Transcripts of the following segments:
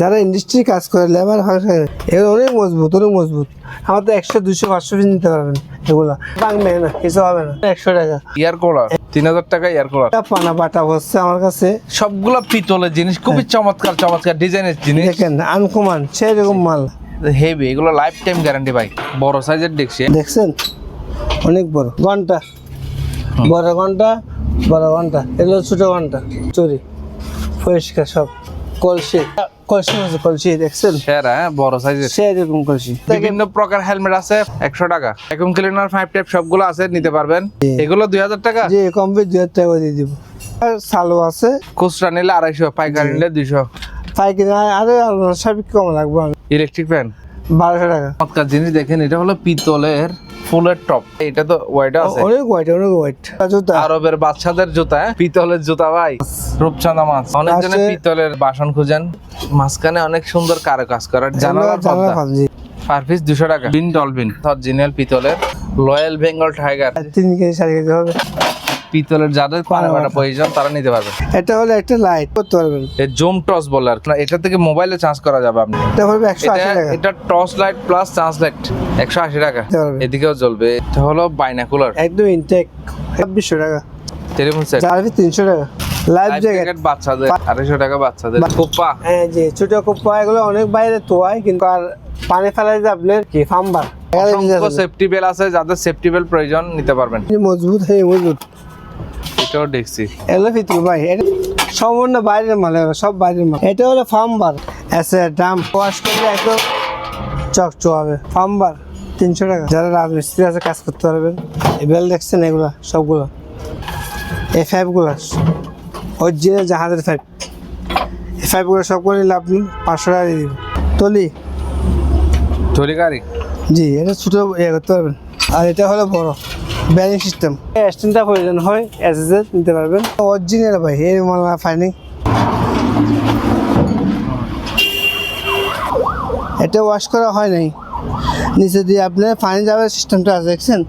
যারা ইন্ডাস্ট্রি কাজ করে লেবার এগুলো অনেক মজবুত আমার তো 100 200 500 পিস নিতে পারবেন। এগুলো ভাঙবে না, কিছু হবে না। 100 টাকা ইয়ার কুলার 3000 টাকা ইয়ার কুলার। পানা বাটা হচ্ছে আমার কাছে সবগুলা পিতলের জিনিস, খুবই চমৎকার ডিজাইনের জিনিস। দেখেন আনকমন সেরকম মাল, হেভি, এগুলো লাইফ টাইম গ্যারান্টি ভাই। বড় সাইজের দেখছি, দেখছেন অনেক বড় ঘন্টা, বড় ঘন্টা এগুলো ছোট ঘন্টা, চুরি পরিষ্কার সব। কলসি দেখছেন সেরা, বড় সাইজের সেরকম কলসি। বিভিন্ন প্রকার হেলমেট আছে 100 টাকা। ভ্যাকুয়াম ক্লিনার 5 টাইপ সবগুলো আছে, নিতে পারবেন। এগুলো 2000 টাকা। জি কমবে 2000 টাকা দিয়ে দিব। আর সালো আছে, খুচরা নিলে 250, পাইকারি নিলে 200। পাইকারি আরে সব কম লাগবে। ইলেকট্রিক ফ্যান 1200 টাকা। চমৎকার জিনিস দেখেন, এটা হলো পিতলের ফুলের টপ। এটা তো ওয়াইট আছে, অনেক হোয়াইট জুতা। আরবের বাচ্চাদের জুতা, পিতলের জুতা ভাই। রূপচাঁদা মাছ, অনেকজনে পিতলের বাসন খুঁজেন। মাঝখানে অনেক সুন্দর কারুকাজ করা জানালার পর্দা, পার পিস 200 টাকা। বিন ডলফিন অরিজিনাল পিতলের। Royal Bengal tiger 3 KG 4 KG হবে। পিতলের যাদের পানাবাটা প্রয়োজন তারা নিতে পারবে। এটা হলো একটা লাইট করতে পারবেন, এই জুম টস বলে আর কি। এটা থেকে মোবাইলে চার্জ করা যাবে আপনি। এটা হবে 180 টাকা। এটা torch light plus charge light 180 টাকা। এদিকেও জ্বলবে। এটা হলো বাইনাকুলার, একদম ইনটেক 2600 টাকা। টেলিফোন সেট চার্জ 300 টাকা। লাইফ জ্যাকেট বাচ্চাদের 250 টাকা। বাচ্চাদের কোপা, হ্যাঁ জি ছোট কোপা, এগুলো অনেক বাইরে তো হয়, কিন্তু আর পানি ফেলাই যে আপনার কি ফাম্বার সেফটি বেল আছে, যাদের সেফটি বেল প্রয়োজন নিতে পারবেন। মজবুত। এটাও দেখছি, এগুলো ফিতুর ভাই, এটা সম্পূর্ণ বাইরের মাল, সব বাইরের মাল। এটা হলো ফার্মবার এসে ড্রাম ওয়াশ করলে একদম চকচকে ফার্মবার 300 টাকা। যারা রাজমিস্ত্রি আছে কাজ করতে পারবেন। বেল দেখছেন এগুলা সবগুলো, এই 5 গুলো অরিজিনাল জাহাজের 5, এই 5 গুলো সবগুলো নিলে আপনি 500 টাকা দিয়ে দিবেন। থলি গাড়ি, জি এটা ছোট করতে পারবেন। আর এটা হলো বড় ব্যারিং সিস্টেম, স্ট্যান্ডটা প্রয়োজন হয় এসএস নিতে পারবেন। অরিজিনাল ভাই, এই মাল ফাইনিং। এটা ওয়াশ করা হয় নাই, নিচে দিয়ে আপনার পানি যাওয়ার সিস্টেমটা আছে, দেখছেন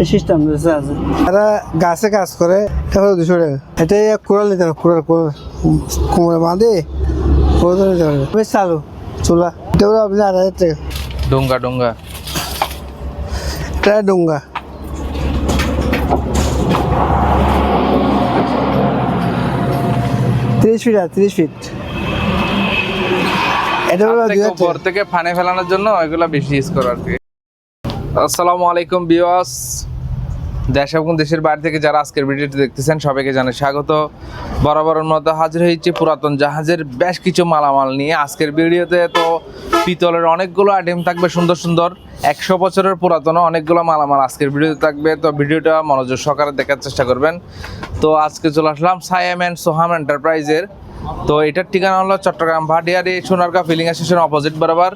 এই সিস্টেম আছে। তারা গাছে কাজ করে, এটা হলো 200 টাকা। এটা কুড়াল নিতে হবে, কুড়াল কোমরে বাঁধে কুড়াল নিতে পারবে। বেশ চালু চুলা, এটা হলো আপনি 8000 টাকা। ডোঙ্গা এটা ডোঙ্গা 30 ফিট। এটা হলো 2000 উপর থেকে পানি ফেলানোর জন্য এগুলা বেশি ইউজ করা আর কি। আসসালামু আলাইকুম ভিউয়ার্স, দেশ এবং দেশের বাইরে থেকে যারা আজকের ভিডিওটি দেখতেছেন সবাইকে জানাই স্বাগত। বরাবরের মতো হাজির হয়েছি পুরাতন জাহাজের বেশ কিছু মালামাল নিয়ে আজকের ভিডিওতে। তো পিতলের অনেকগুলো আইটেম থাকবে, সুন্দর 100 বছরের পুরাতন অনেকগুলো মালামাল আজকের ভিডিওতে থাকবে। তো ভিডিওটা মনোযোগ সহকারে দেখার চেষ্টা করবেন। তো আজকে চলে আসলাম সায়াম অ্যান্ড সোহাম এন্টারপ্রাইজের। তো এটার ঠিকানা হলো Chattogram Bhatiari Sonargaon filling station opposite বরাবর।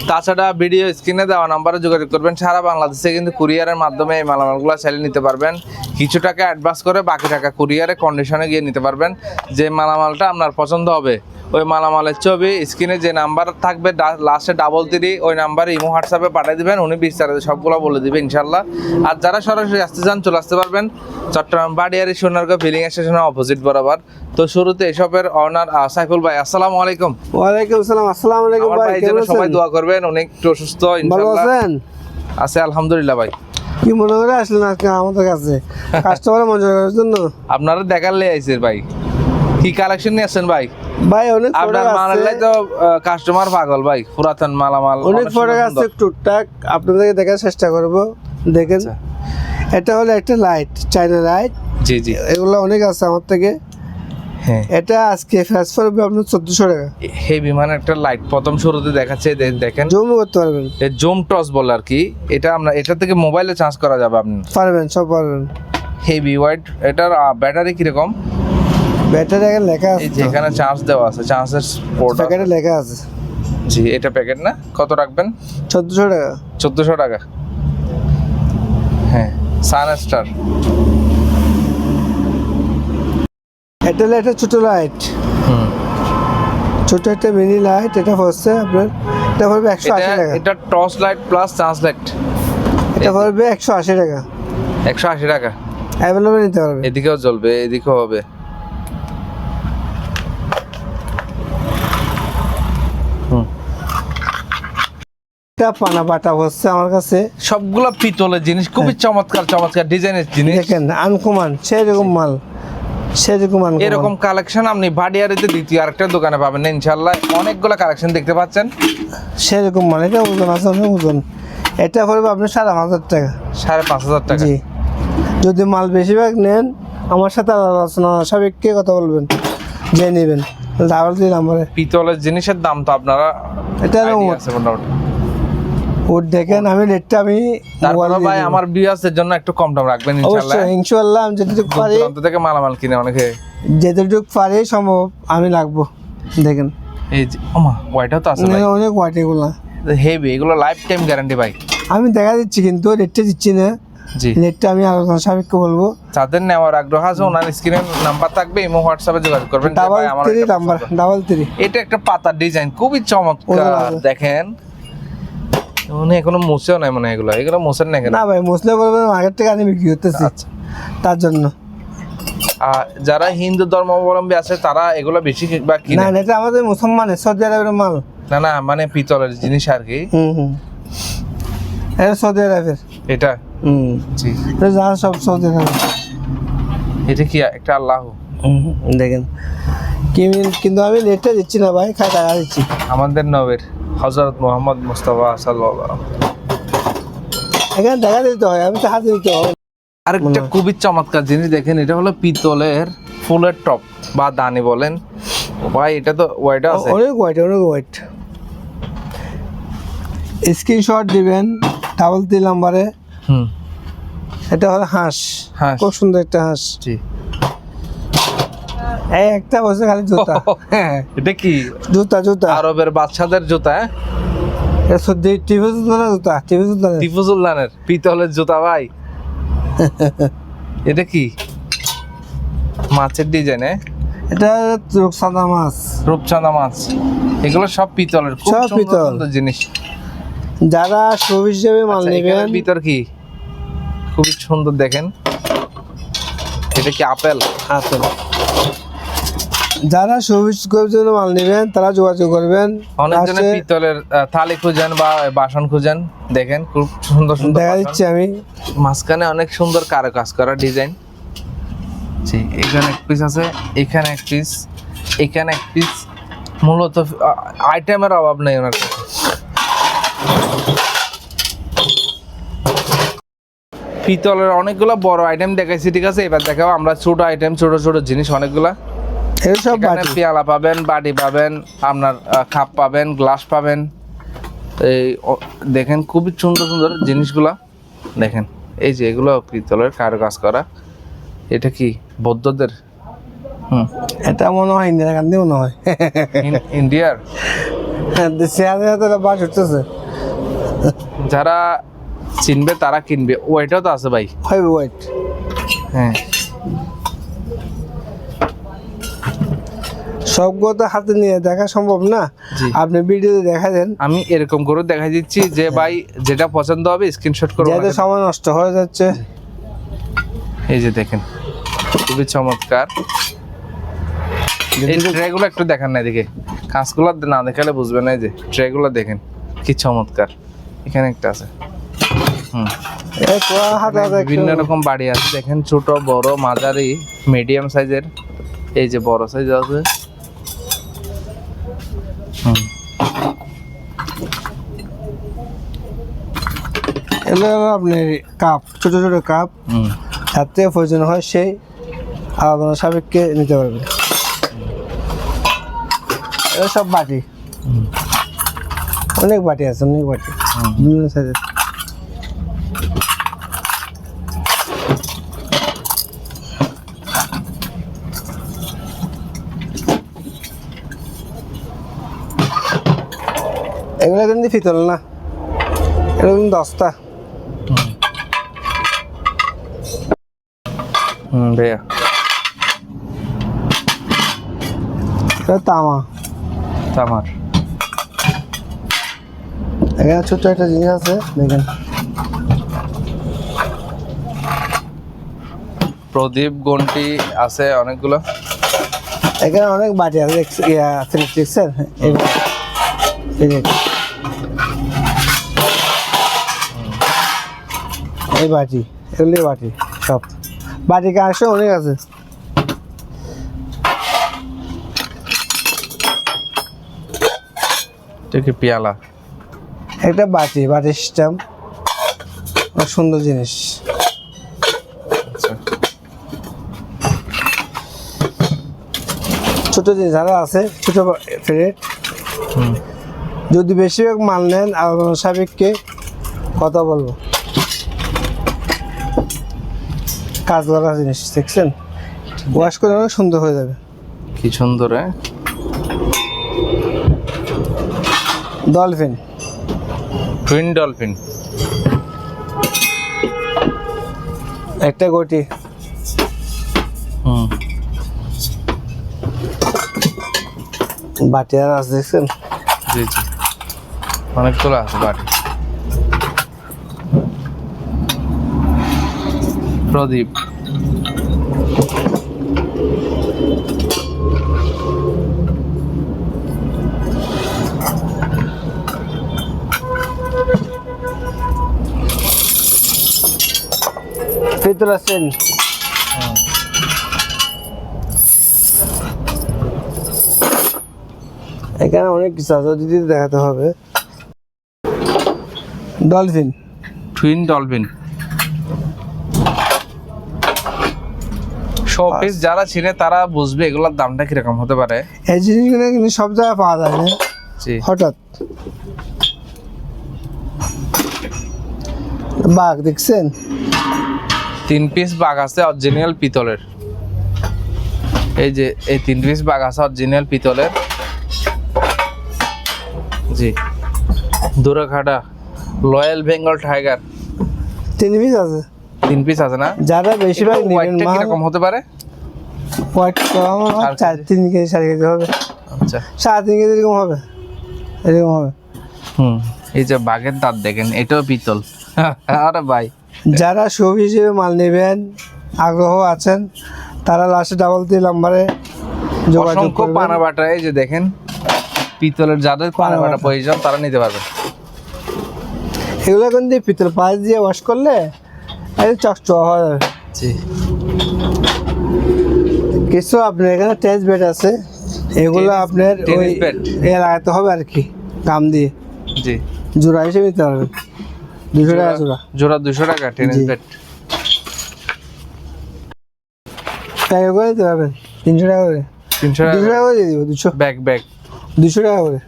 তাছাড়া ভিডিও স্ক্রিনে দেওয়া নাম্বারে যোগাযোগ করবেন। সারা বাংলাদেশে কিন্তু কুরিয়ারের মাধ্যমে এই মালামালগুলো চালিয়ে নিতে পারবেন। কিছু টাকা অ্যাডভান্স করে বাকি টাকা কুরিয়ারে কন্ডিশনে গিয়ে নিতে পারবেন। যে মালামালটা আপনার পছন্দ হবে ওই মালামালের ছবি স্ক্রিনে যে নাম্বার থাকবে লাস্টে 33 ওই নাম্বারে ইমো হোয়াটসঅ্যাপে পাঠিয়ে দিবেন, উনি বিস্তারিত সবগুলো বলে দিবে ইনশাল্লাহ। আর যারা সরাসরি আসতে চান চলে আসতে পারবেন চট্টগ্রাম ভাটিয়ারি সোনারগাঁ ফিলিং স্টেশনের অপোজিট বরাবর। তো শুরুতে এসবের অনার সাইফুল ভাই, আসসালামু আলাইকুম। ওয়ালাইকুম আসসালাম। আসসালামু আলাইকুম ভাই, কেমন আছেন? সবাই দোয়া করবেন, অনেক একটু অসুস্থ ভালো ইনশাআল্লাহ আছেন? আছে আলহামদুলিল্লাহ ভাই। কি মনে করে আসলেন আজকে আমাদের কাছে কাস্টমার মজা করার জন্য? আপনারা দেখার লে আইছে ভাই, কি কালেকশন নিয়ে আসছেন ভাই? ভাই অনেক আপনার মালামাল তো কাস্টমার পাগল ভাই, পুরাতন মালামাল অনেক প্রোডাক্ট আছে, টুকটাক আপনাদেরকে দেখার চেষ্টা করব। দেখেন এটা হলো একটা লাইট, চাইনা লাইট। জি জি, এগুলো অনেক আছে আমার থেকে। হ্যাঁ, এটা আজকে ফ্ল্যাশ পড়বে আপনার 1400 টাকা। হেভি মানে একটা লাইট প্রথম শুরুতে দেখাচ্ছে, দেখেন জুম করতে পারবেন, এই জুম টস বলে আর কি। এটা আমরা এটা থেকে মোবাইলে চার্জ করা যাবে, আপনি পারবেন, সব পারবেন। Heavy weight. এটার ব্যাটারি কিরকম? ব্যাটারি এখানে লেখা আছে, যেখানে চার্জ দেওয়া আছে, চার্জের পোর্ট প্যাকেটে লেখা আছে। জি, এটা প্যাকেট না? কত রাখবেন? 1400 টাকা। 1400 টাকা। হ্যাঁ, সানস্টার। এটা হলো একটা ছোট লাইট, ছোট একটা মিনি লাইট। এটা পড়ছে আপনার, এটা পড়বে 180 টাকা। এটা torch light plus charge light, এটা পড়বে 180 টাকা। 180 টাকা অ্যাভেলেবল নিতে পারবে। এদিকেও জ্বলবে, এদিকেও হবে। একটা পানা বাটা হচ্ছে আমার কাছে, সবগুলো পিতলের জিনিস, খুবই চমৎকার চমৎকার ডিজাইনের জিনিস। দেখেন আনকমন সেরকম মাল, সেরকম আনকমন। এরকম কালেকশন আপনি ভাটিয়ারিতে দ্বিতীয় আরেকটা দোকানে পাবেন না ইনশাআল্লাহ। অনেকগুলো কালেকশন দেখতে পাচ্ছেন, সেরকম মাল। এটা ওজন আছে, অনেক ওজন। এটা পড়বে আপনার 5,500 টাকা। 5,500 টাকা। জি, যদি মাল বেশিরভাগ নেন আমার সাথে আলোচনা সাপেক্ষে কথা বলবেন, যে নেবেন ডাবল দিয়ে নাম্বারে। পিতলের জিনিসের দাম তো আপনারা এটা idea আছে মোটামুটি। ওর দেখেন, আমি রেটটা আমি তারপরে ভাই আমার ভিউয়ার্সদের জন্য একটু কম দাম রাখবেন ইনশাআল্লাহ। অবশ্যই ইনশাআল্লাহ আমি যতটুকু পারি, দূরান্ত থেকে মালামাল কিনে অনেকে, যতটুকু পারি সম্ভব আমি লাগবো। দেখেন এই যে ওমা ওয়াইটাও তো আছে ভাই, অনেক ওয়াট এগুলো হেভি, এগুলো লাইফ টাইম গ্যারান্টি ভাই। আমি দেখা দিচ্ছি কিন্তু রেটটা দিচ্ছি না, জি, রেটটা আমি আলোচনা সাপেক্ষে বলবো। যাদের নেওয়ার আগ্রহ আছে ওনার স্ক্রিনে নাম্বার থাকবে, ইমো হোয়াটসঅ্যাপে যোগাযোগ করবেন। যে ভাই আমার 3 নাম্বার 3। এটা একটা পাতার ডিজাইন, খুবই চমৎকার। দেখেন উনি এখনো মুছেও নাই মনে হয়, এগুলো মুছেন না কেন? না ভাই, মুসলিম বলবেন মার্কেট থেকে আনি বিক্রি করতেছি, আচ্ছা, তার জন্য। আর যারা হিন্দু ধর্মাবলম্বী আছে তারা এগুলো বেশি বা না কিনে। এটা আমাদের মুসলমানের সৌদি আরবের মাল। না না, মানে পিতলের জিনিস আর কি। হুম, এটা সৌদি আরবের। এটা জি, এটা যা সব সৌদি আরবের। এটা কি একটা আল্লাহ? দেখেন কিন্তু আমি রেটটা দিচ্ছি না ভাই, খাই টাকা দিচ্ছি। আমাদের নবীর হযরত মুহাম্মদ মুস্তাফা সাল্লাল্লাহু। এখানে টাকা দিতে হয়, আমি তো হাতে দিতে হয়। আরেকটা খুবই চমৎকার জিনিস দেখেন, এটা হলো পিতলের ফুলের টপ বা দানি বলেন ভাই। এটা তো ওয়াইটা আছে, অনেক ওয়াইট, অনেক ওয়াইট। স্ক্রিনশট দিবেন 3 নাম্বারে। হুম, এটা হলো হাঁস, হাঁস। খুব সুন্দর একটা হাঁস। জি। এই একটা বসে খালি জুতা। হ্যাঁ, এটা কি? জুতা জুতা। আরবের বাদশাদের জুতা, হ্যাঁ? এটা সত্যি টিভি জুতা না, জুতা টিভি জুতা না। টিপু সুলতানের পিতলের জুতা ভাই। এটা কি? মাছের ডিজাইন, এটা রূপচাঁদা মাছ, রূপচাঁদা মাছ। এগুলো সব পিতলের, খুব সব সুন্দর পিতল। সুন্দর জিনিস। যারা শো হিসেবে মাল আচ্ছা, নেবেন। এখানের ভিতর কি খুবই সুন্দর দেখেন। এটা কি আপেল? আপেল। যারা শোবিস জন্য মাল নেবেন তারা যোগাযোগ করবেন। অনেকজনে পিতলের থালি খুঁজেন বা বাসন খুঁজেন, দেখেন খুব সুন্দর সুন্দর দেখা বাসন। দিচ্ছি আমি। মাঝখানে অনেক সুন্দর কারুকাজ করা ডিজাইন। জি, এখানে এক পিস আছে, এখানে এক পিস, এখানে এক পিস। মূলত আইটেমের অভাব নেই ওনার কাছে। পিতলের অনেকগুলো বড় আইটেম দেখাইছি, ঠিক আছে? এবার দেখাও আমরা ছোট আইটেম, ছোট ছোট জিনিস অনেকগুলা। এগুলো সব এখানে বাটি। পেয়ালা পাবেন, বাটি পাবেন, আপনার কাপ পাবেন, গ্লাস পাবেন। এই দেখেন খুবই সুন্দর সুন্দর জিনিসগুলা দেখেন। এই যে এগুলো পিতলের কারুকাজ করা। এটা কি বৌদ্ধদের? এটা মনে হয় ইন্দিরা গান্ধী মনে হয়। ইন্ডিয়ার। বাস উঠতেছে। যারা চিনবে তারা কিনবে। ওইটাও তো আছে ভাই। হয় ওয়াইট। হ্যাঁ, সবগুলো তো হাতে নিয়ে দেখা সম্ভব না, জি। আপনি ভিডিওতে দেখা দেন। আমি এরকম করে দেখাই দিচ্ছি যে ভাই যেটা পছন্দ হবে স্ক্রিনশট করুন। যাতে সময় নষ্ট হয়ে যাচ্ছে। এই যে দেখেন খুবই চমৎকার। এই ট্রেগুলো একটু দেখান না, এদিকে কাঁচগুলো না দেখালে বুঝবেন না। এই যে ট্রেগুলো দেখেন কি চমৎকার। এখানে একটা আছে। এই তো হাতে হাতে বিভিন্ন রকম বাড়ি আছে দেখেন, ছোট বড় মাঝারি মিডিয়াম সাইজের। এই যে বড় সাইজ আছে। এগুলো হলো আপনার কাপ, ছোট ছোট কাপ। যাতে প্রয়োজন হয় সেই আলাদা সাপেক্ষে নিতে পারবেন। এগুলো সব বাটি, অনেক বাটি আছে, অনেক বাটি বিভিন্ন সাইজের। এগুলো কিন্তু পিতল না, এগুলো কিন্তু দস্তা। ভাইয়া এটা তামা। তামার। এখানে ছোট্ট একটা জিনিস আছে দেখেন। প্রদীপ গন্টি আছে অনেকগুলো। এখানে অনেক বাটি আছে ফিনিক্সের। এই বাটি, এগুলি বাটি সব। বাটি কানেকশন অনেক আছে। এটা কি পেয়ালা? একটা বাটি, বাটি সিস্টেম, অনেক সুন্দর জিনিস। আচ্ছা, ছোট জিনিস যারা আছে, ছোট প্লেট। হুম, যদি বেশিরভাগ মাল নেন আর সাবেককে কথা বলবো। কাজ করা জিনিস দেখছেন, ওয়াশ করে অনেক সুন্দর হয়ে যাবে। কি সুন্দর। হ্যাঁ, ডলফিন, টুইন ডলফিন। একটা গটি, হুম, বাটি আর আছে দেখছেন। জি জি, অনেকগুলো আছে বাটি। প্রদীপ, পিতল আছেন। এখানে অনেক কিছু আছে, যদি দেখাতে হবে। Dolphin, twin dolphin. শোপিস যারা চিনে তারা বুঝবে এগুলোর দামটা কিরকম হতে পারে। এই জিনিসগুলো কিন্তু সব জায়গায় পাওয়া যায় না, জি, হঠাৎ। বাঘ দেখছেন, 3 পিস বাঘ আছে অরিজিনাল পিতলের। এই যে এই 3 পিস বাঘ আছে অরিজিনাল পিতলের। জি, দূরঘাটা রয়্যাল বেঙ্গল টাইগার 3 পিস আছে। 3 পিস আছে না? যারা বেশিরভাগ নেবেন ওয়েটটা মাল, কিরকম হতে পারে? ওয়েট কম হবে, 3 কেজি 4 কেজি হবে, আচ্ছা, 3.5 কেজি এরকম হবে, এরকম হবে। হুম, এই যে বাঘের দাঁত দেখেন, এটাও পিতল। আরে ভাই, যারা শো হিসেবে মাল নেবেন আগ্রহ আছেন, তারা লাস্টে 3 নাম্বারে যোগাযোগ অসংখ্য করবেন। পানা বাটা, এই যে দেখেন পিতলের যাদের পানা বাটা পানাবাটা। প্রয়োজন তারা নিতে পারবে। এগুলো কিন্তু পিতল পাঁচ দিয়ে ওয়াশ করলে এই চকচক হয়ে যাবে। জি, কিছু আপনার এখানে টেস্ট বেড আছে, এগুলো আপনার ওই টেনিস ব্যাট। লাগাতে হবে আর কি, দাম দিয়ে জি, জোড়া হিসেবে নিতে পারবেন। 200 টাকা জোড়া। জোড়া 200 টাকা টেনিস জি। ব্যাট। প্যাকে করে দিতে পারবেন 300 টাকা করে। 300 200 টাকা টাকা করে দিয়ে দিব, 200 ব্যাগ ব্যাগ। 200 টাকা করে।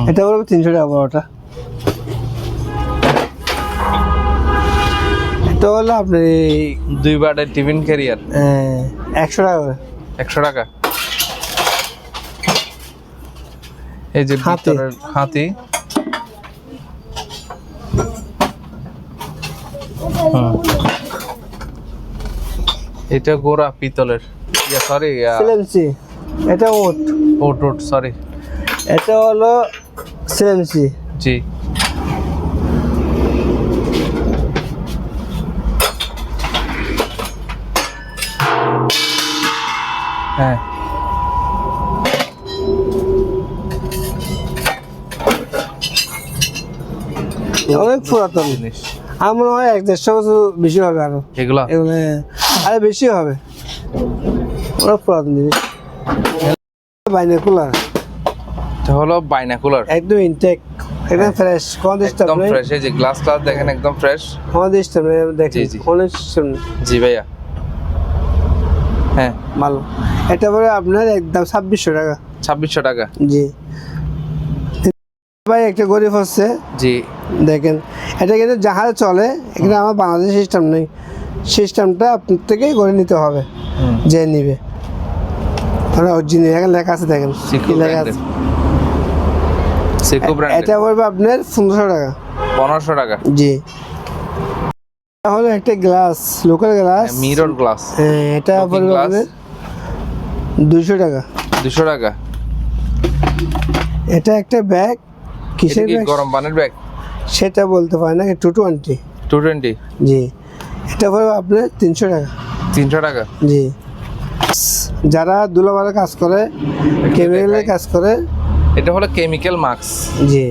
এটা বলবো 300 টাকা বড়টা। এটা হলো আপনার 2 বারের টিফিন ক্যারিয়ার 100 টাকা করে। 100 টাকা। এই যে হাতি। ভিতরের হাতি। হুম। এটা গোড়া পিতলের, সরি সিলেন্সি, এটা ওট, ওট ওট, সরি। এটা হলো সিলেন্সি। জি, হ্যাঁ, অনেক পুরাতন জিনিস আমার মনে হয় 1-150 বছর বেশি হবে আরো। এগুলা। এগুলো আরে বেশি হবে, অনেক পুরাতন জিনিস। বাইনাকুলার এটা হলো বাইনাকুলার, একদম ইনটেক, একদম ফ্রেশ, কোন ডিস্টার্ব একদম নেই, ফ্রেশ। এই যে গ্লাস গ্লাস দেখেন, একদম ফ্রেশ। কোন ডিস্টার্ব নেই, দেখেন জি, জি। কোন ডিস্টার্ব নেই, জি ভাইয়া, হ্যাঁ, ভালো। এটা পরে আপনার একদম 2600 টাকা। 2600 টাকা। জি ভাই, একটা গরিব হচ্ছে জি, দেখেন, এটা কিন্তু জাহাজে চলে, এখানে আমার বাংলাদেশ সিস্টেম নেই, সিস্টেমটা আপনার থেকেই করে নিতে হবে, হুম, যে নিবে। মানে অরিজিনাল এখানে লেখা আছে, দেখেন সিকো কি লেখা ব্র্যান্ডের, আছে। সিকো ব্র্যান্ডের এটা পড়বে আপনার 1500 টাকা। 1500 টাকা। জি, তাহলে একটা glass, local glass, mirror glass, এটা Looking পড়বে glass। আপনার 200 টাকা। 200 টাকা। এটা একটা ব্যাগ, এটা কিসের কি ব্যাগ গরম পানির ব্যাগ? সেটা বলতে পারি না, 220। 220, জি, এটা পড়বে আপনার 300 টাকা। 300 টাকা। জি, যারা দুলাবারের কাজ করে, কেমিক্যালের কাজ করে, এটা হলো কেমিক্যাল মাস্ক। জি,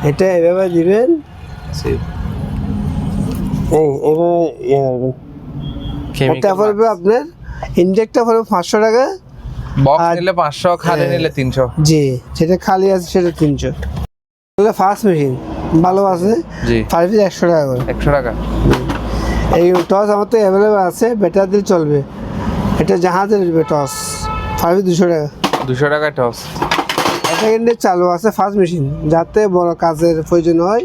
এটা এভাবে দিবেন, এটা পড়বে আপনার ইনটেকটা পড়বে 500 টাকা। বক্স নিলে 500, খালি নিলে 300। জি, যেটা খালি আছে সেটা 300। এগুলো ফাস্ট মেশিন ভালো আছে। জি, 5 পিস 100 টাকা করে। 100 টাকা। এই টস আমার তো অ্যাভেলেবল আছে, ব্যাটারি দিয়ে চলবে। এটা জাহাজের টস 5 পিস 200 টাকা। 200 টাকা টস। এটা কিন্তু চালু আছে ফাস্ট মেশিন, যাতে বড় কাজের প্রয়োজন হয়,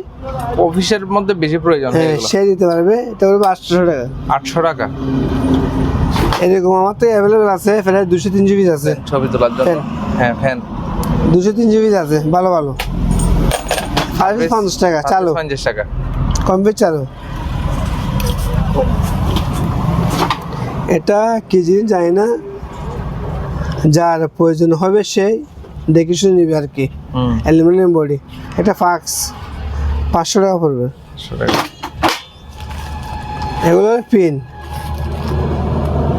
অফিসের মধ্যে বেশি প্রয়োজন হয় এগুলো। সে দিতে পারবে। এটা পড়বে 800 টাকা। 800 টাকা। এরকম আমার তো অ্যাভেলেবল আছে, প্রায় 200-300 পিস আছে। ছবি তোলার জন্য। হ্যাঁ, ফ্যান 200-300 পিস আছে, ভালো ভালো। 5 পিস 50 টাকা চালু, 50 টাকা। কমপ্লিট চালু। এটা কি জিনিস জানি না, যার প্রয়োজন হবে সেই দেখে শুনে নিবে আর কি। Aluminium body. এটা ফাক্স 500 টাকা পড়বে। 100 টাকা। এগুলো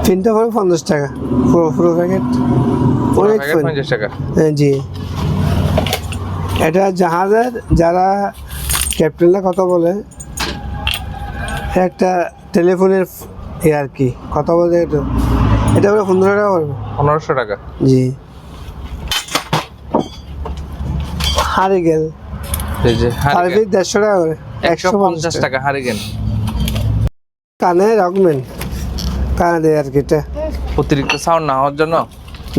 পিনটা পড়বে 50 টাকা, পুরো প্যাকেট। অনেক পিন। 50 টাকা। জি, এটা জাহাজের যারা ক্যাপ্টেনরা কথা বলে, একটা টেলিফোনের আর কি কথা বলতে, এটা পড়বে 15 টাকা পড়বে। 1500 টাকা। জি, হারিকেন এই যে হারিকেন 150 টাকা করে। 150 টাকা হারিকেন। কানে রাখবেন, কানে দেয় আর কি। এটা অতিরিক্ত সাউন্ড না হওয়ার জন্য।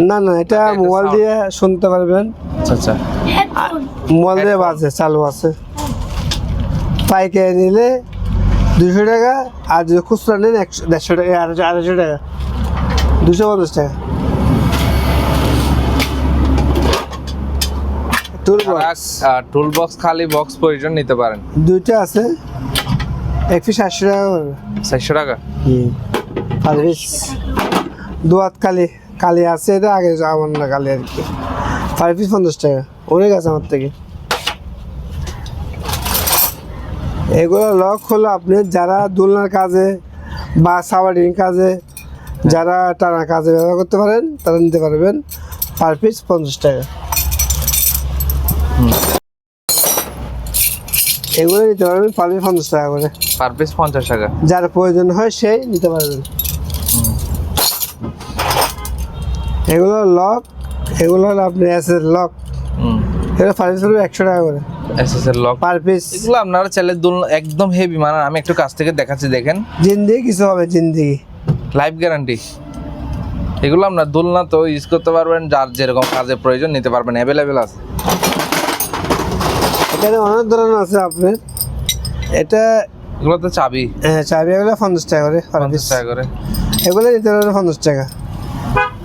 না, এটা মোবাইল দিয়ে শুনতে পারবেন। আচ্ছা। মোবাইল দিয়ে বাজে, চালু আছে। পাইকারি নিলে 200 টাকা, আর যদি খুচরা নেন 150 টাকা, 250 টাকা, 250 টাকা। টুল বক্স খালি বক্স প্রয়োজন নিতে পারেন। দুইটা আছে, এক পিস 800 টাকা করবে। 400 টাকা। আর পিস দুয়াত কালি আছে, এটা আগে আমার না কালি আর কি। 5 পিস 50 টাকা, অনেক আছে আমার থেকে। এগুলো লক হলো আপনি যারা দোলনার কাজে বা সাবাডিং কাজে, যারা টানা কাজে ব্যবহার করতে পারেন, তারা নিতে পারবেন। পার পিস 50 টাকা। এগুলো নিতে পারবেন পার পিস 50 টাকা করে। পার পিস 50 টাকা। যার প্রয়োজন হয় সেই নিতে পারবেন। এগুলো লক, এগুলো হলো আপনি এসএস লক। এগুলো পার পিস 100 টাকা করে। এসএস এর লক পার পিস। এগুলো আপনারা চাইলে একদম হেভি, মানে আমি একটু কাছ থেকে দেখাচ্ছি, দেখেন। জিন্দিগি কিছু হবে, জিন্দিগি লাইফ গ্যারান্টি। এগুলো আপনার দোলনা তো ইউজ করতে পারবেন, যার যেরকম কাজে প্রয়োজন নিতে পারবেন, অ্যাভেলেবেল আছে। এখানে অনেক ধরনের আছে আপনার। এটা এগুলো তো চাবি। চাবি এগুলো 50 টাকা করে। 50 টাকা করে। এগুলো নিতে পারবেন 50 টাকা।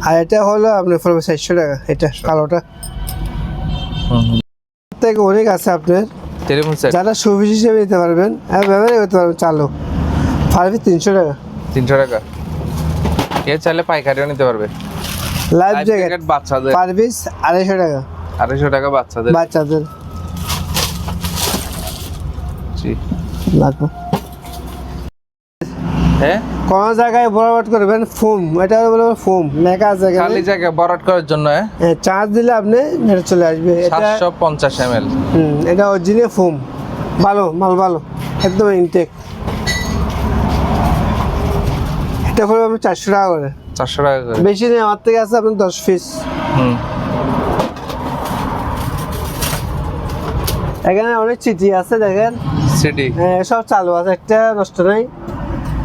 আর এটা হলো আপনার 400 টাকা। এটা কালোটা থেকে অনেক আছে আপনার, টেলিফোন সেট যারা সুবিধা হিসেবে নিতে পারবেন, ব্যবহার করতে পারবেন। চালু পার পিস 300 টাকা। 300 টাকা। এ চাইলে পাইকারিও নিতে পারবে। লাইফ জ্যাকেট বাচ্চাদের পার পিস 250 টাকা। 250 টাকা বাচ্চাদের। জি, লাগবে। হ্যাঁ, কোন জায়গায় বরাবর করবেন ফোম, এটা বলে ফোম লেখা আছে খালি জায়গা বরাট করার জন্য। চার্জ দিলে আপনি এটা চলে আসবে। এটা 750 ml। এটা অরিজিনাল ফোম, ভালো মাল, ভালো একদম ইনটেক। এটা পড়বে আপনি 400 টাকা করে। 400 টাকা করে। বেশি নেই, আমার থেকে আছে আপনার 10 পিস। এখানে অনেক চিঠি আছে, দেখেন। সিডি সব চালু আছে, একটা নষ্ট নাই।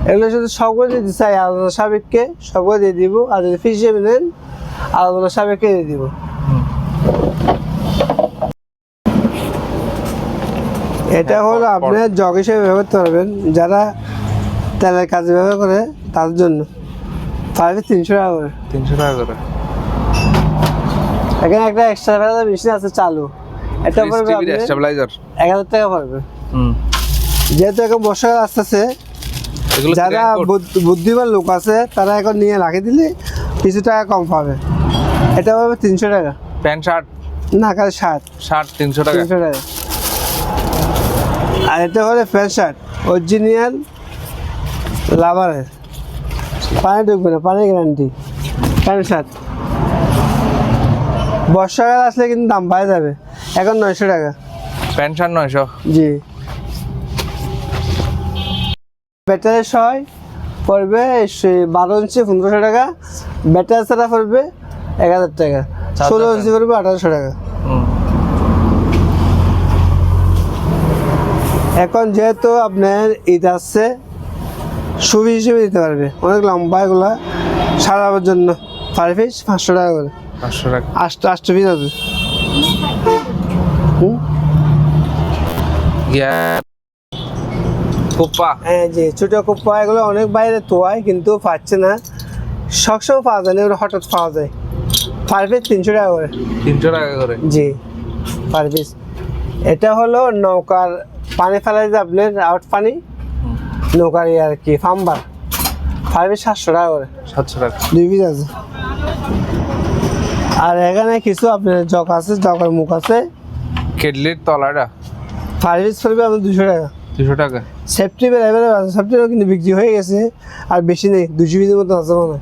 এগুলো শুধু সবগুলো দিতে চাই আলাদা সাবেককে, সবগুলো দিয়ে দিব। আর যদি ফিস হিসেবে নেন, আলাদা সাবেককে দিয়ে দিব। এটা হলো আপনি জগ হিসেবে ব্যবহার করতে পারবেন, যারা তেলের কাজে ব্যবহার করে তাদের জন্য। পার পিস 300 টাকা করে। 300 টাকা করে। এখানে একটা এক্সট্রা মেশিন আছে চালু, এটা পড়বে আপনি স্টেবিলাইজার 1000 টাকা পড়বে। যেহেতু এখন বর্ষাকাল আসতেছে, যারা বুদ্ধিমান লোক আছে তারা এখন নিয়ে লাগিয়ে দিলে কিছু টাকা কম পাবে। এটা পাবে 300 টাকা। প্যান্ট শার্ট না, খালি শার্ট 300 টাকা। 300 টাকা। আর এটা হলে প্যান্ট শার্ট অরিজিনাল লাভারের, পানি ঢুকবে না, পানি গ্যারান্টি। প্যান্ট শার্ট বর্ষাকাল আসলে কিন্তু দাম বাড়ে যাবে। এখন 900 টাকা প্যান্ট শার্ট। 900। জি। ব্যাটারি সহ পড়বে 12 ইঞ্চি 1500 টাকা, ব্যাটারি ছাড়া পড়বে 1000 টাকা, 16 ইঞ্চি পড়বে 1800 টাকা। এখন যেহেতু আপনার ঈদ আসছে, সুবি হিসেবে দিতে পারবে, অনেক লম্বা এগুলা সাজাবার জন্য পার পিস 500 টাকা করে, 500 টাকা। 8 পিস আছে। কোপা হ্যাঁ জি, ছোট কোপা এগুলো অনেক বাইরে তোয়ায় কিন্তু পাচ্ছে না, সবসময় পাওয়া যায় না, এগুলো হঠাৎ পাওয়া যায়। পার পিস 300 টাকা করে। 300 টাকা করে। জি, পার পিস। এটা হলো নৌকার পানি ফেলাই যে আপনার আউট পানি, নৌকার আর কি ফাম্বার, পার পিস 700 টাকা করে। 700 টাকা 2 পিস আছে। আর এখানে কিছু আপনার জগ আছে, জগের মুখ আছে, কেডলির তলাটা পার পিস পড়বে আপনার 200 টাকা। 200 টাকা। সেফটি অ্যাভেলেবল আছে, সেফটিও কিন্তু বিক্রি হয়ে গেছে, আর বেশি নেই, 200 পিসের মতো আছে মনে হয়।